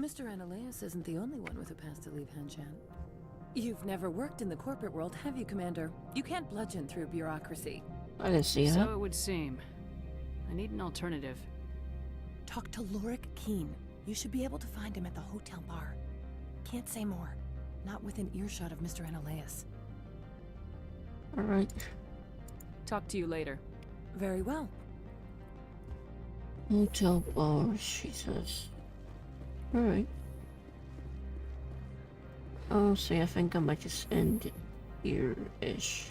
Mr. Analaeus isn't the only one with a pass to leave Hanshan. You've never worked in the corporate world, have you, Commander? You can't bludgeon through bureaucracy. I didn't see So that. it would seem. I need an alternative. Talk to Lorik Keen. You should be able to find him at the hotel bar. Can't say more. Not within earshot of Mr. Ananias. Alright. Talk to you later. Very well. Hotel bar, she says. Alright. Oh, see, I think I might just end it here-ish.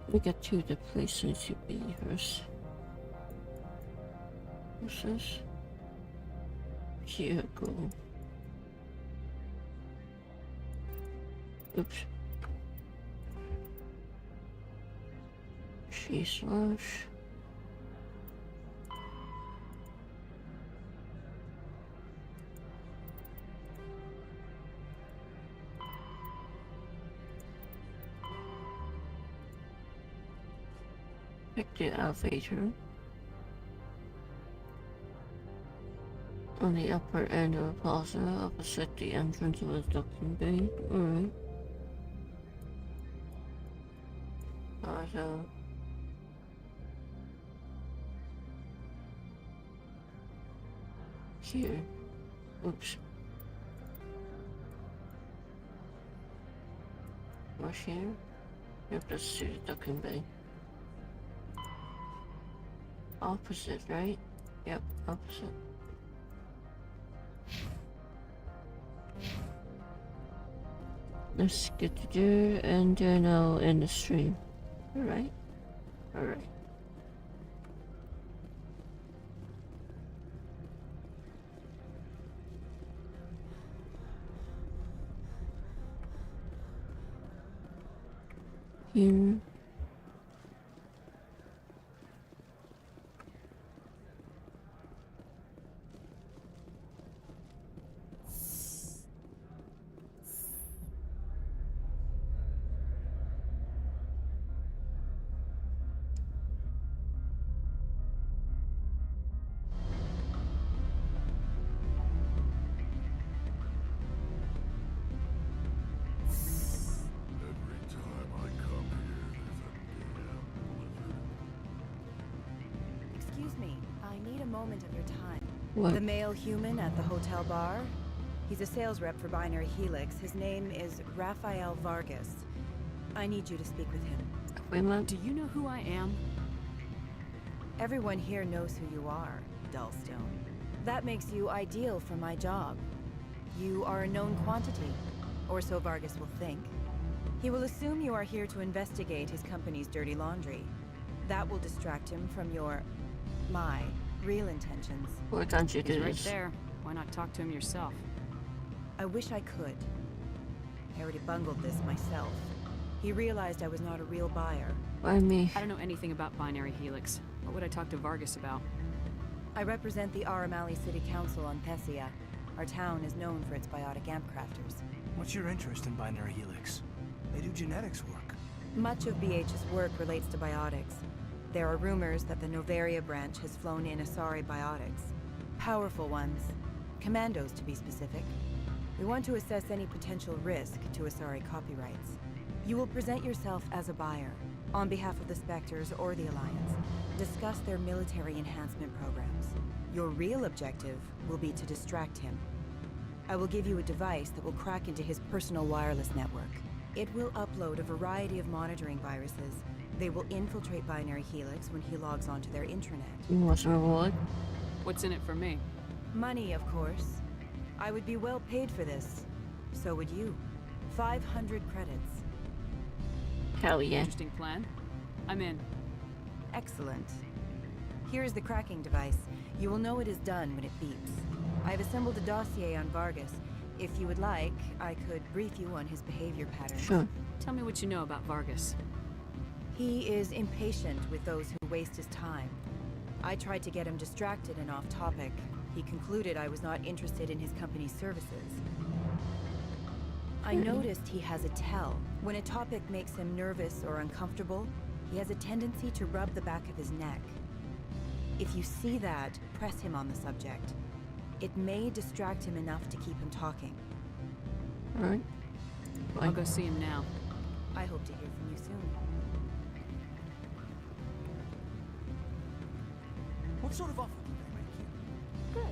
We get to the place I need to be first. What's this? Vehicle. Oops. She/. Pick the elevator. On the upper end of the plaza, opposite the entrance of the docking bay. Alright. Plaza. Here. Oops. Rush here? Yep, that's the docking bay. Opposite, right? Yep, opposite. Let's get to there, and then I'll end the stream. Alright? Alright. Here. What? The male human at the hotel bar? He's a sales rep for Binary Helix. His name is Rafael Vargas. I need you to speak with him. Do you know who I am? Everyone here knows who you are, Dullstone. That makes you ideal for my job. You are a known quantity, or so Vargas will think. He will assume you are here to investigate his company's dirty laundry. That will distract him from my real intentions. Why can't you do He's right this? there. Why not talk to him yourself? I wish I could. I already bungled this myself. He realized I was not a real buyer. Why me? I don't know anything about Binary Helix. What would I talk to Vargas about? I represent the Aramali City Council on Thessia. Our town is known for its biotic amp crafters. What's your interest in Binary Helix? They do genetics work. Much of BH's work relates to biotics. There are rumors that the Novaria branch has flown in Asari biotics. Powerful ones. Commandos, to be specific. We want to assess any potential risk to Asari copyrights. You will present yourself as a buyer, on behalf of the Spectres or the Alliance. Discuss their military enhancement programs. Your real objective will be to distract him. I will give you a device that will crack into his personal wireless network. It will upload a variety of monitoring viruses. They will infiltrate Binary Helix when he logs onto their intranet. What's the reward? What's in it for me? Money, of course. I would be well paid for this. So would you. 500 credits. Hell yeah. Interesting plan. I'm in. Excellent. Here's the cracking device. You will know it is done when it beeps. I've assembled a dossier on Vargas. If you would like, I could brief you on his behavior patterns. Sure. Tell me what you know about Vargas. He is impatient with those who waste his time. I tried to get him distracted and off topic. He concluded I was not interested in his company's services. I noticed he has a tell. When a topic makes him nervous or uncomfortable, he has a tendency to rub the back of his neck. If you see that, press him on the subject. It may distract him enough to keep him talking. Alright. I'll go see him now. I hope to hear from you soon. What sort of offer do they make you? Good. I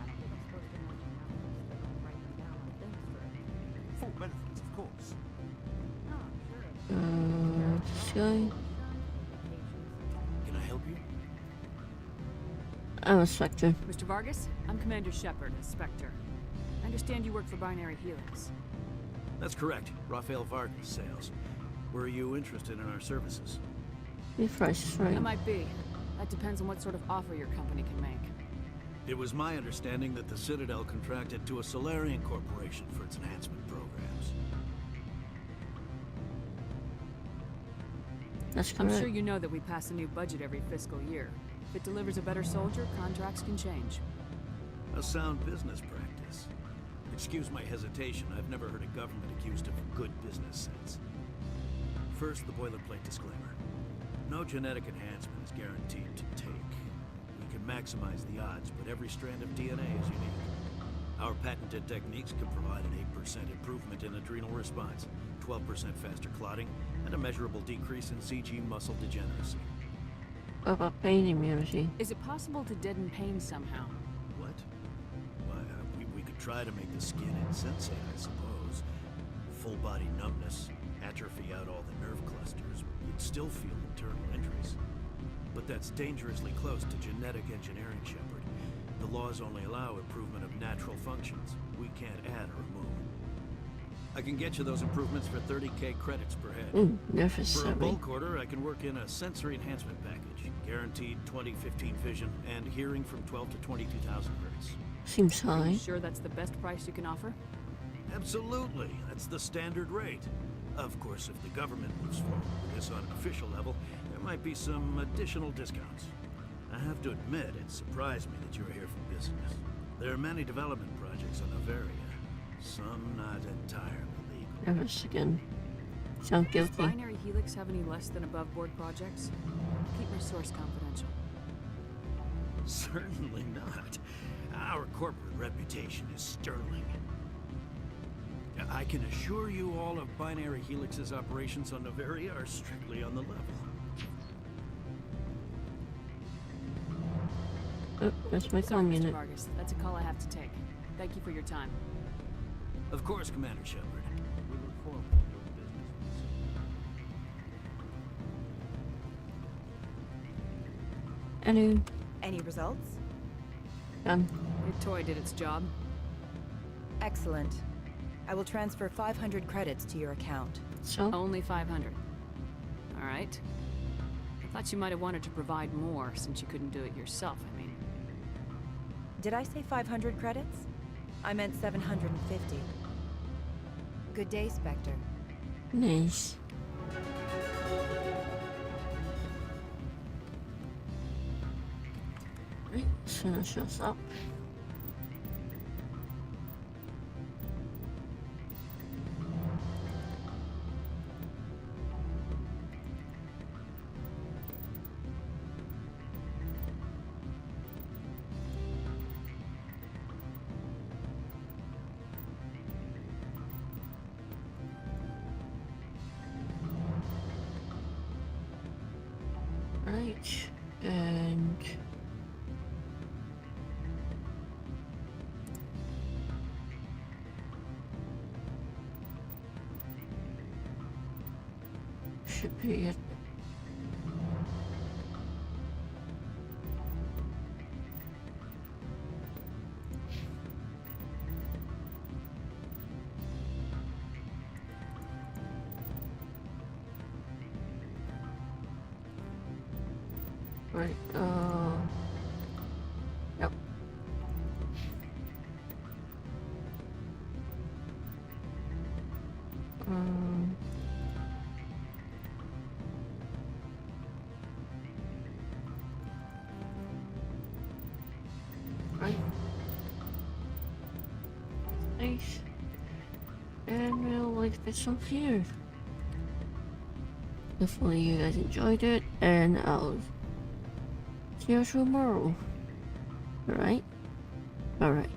don't think I'm supposed to mention that. I'm writing down on things for it. benefits, of course. This guy? Can I help you? I'm a Spectre. Mr. Vargas, I'm Commander Shepard, a Spectre. I understand you work for Binary Helix. That's correct. Rafael Vargas, sales. Were you interested in our services? Your price is right. I might be. That depends on what sort of offer your company can make. It was my understanding that the Citadel contracted to a Solarian corporation for its enhancement programs. That's I'm correct. sure you know that we pass a new budget every fiscal year. If it delivers a better soldier, contracts can change. A sound business practice. Excuse my hesitation, I've never heard a government accused of good business sense. First, the boilerplate disclaimer. No genetic enhancement is guaranteed to take. We can maximize the odds, but every strand of DNA is unique. Our patented techniques can provide an 8% improvement in adrenal response, 12% faster clotting, and a measurable decrease in CG muscle degeneracy. What about pain immunity? Is it possible to deaden pain somehow? What? Why, we could try to make the skin insensate, I suppose. Full body numbness, atrophy out all the nerve clusters, you'd still feel internal injuries. But that's dangerously close to genetic engineering, Shepard. The laws only allow improvement of natural functions. We can't add or remove. I can get you those improvements for 30k credits per head. Ooh, For a necessary. bulk order, I can work in a sensory enhancement package. Guaranteed 20/15 vision and hearing from 12 to 22,000 hertz. Seems Are high. you sure that's the best price you can offer? Absolutely. That's the standard rate. Of course, if the government moves forward with this on an official level, there might be some additional discounts. I have to admit, it surprised me that you were here for business. There are many development projects on Noveria. Some not entirely legal. Nervous again. Sound Does guilty. Binary Helix have any less than above board projects? Keep my source confidential. Certainly not. Our corporate reputation is sterling. I can assure you all of Binary Helix's operations on Noveria are strictly on the level. Oh, that's my Sorry, tongue Mr. in it. Vargas. That's a call I have to take. Thank you for your time. Of course, Commander Shepard. We look forward to doing business with you. Hello. Any results? Done. Your toy did its job. Excellent. I will transfer 500 credits to your account. So? Only 500. All right. I thought you might have wanted to provide more since you couldn't do it yourself, I mean. Did I say 500 credits? I meant 750. Good day, Spectre. Nice. Right, finish us up. Right, and should be it. Right, yep. Right. Nice. And we'll leave this off here. Hopefully you guys enjoyed it, and I'll see you tomorrow. Alright? Alright.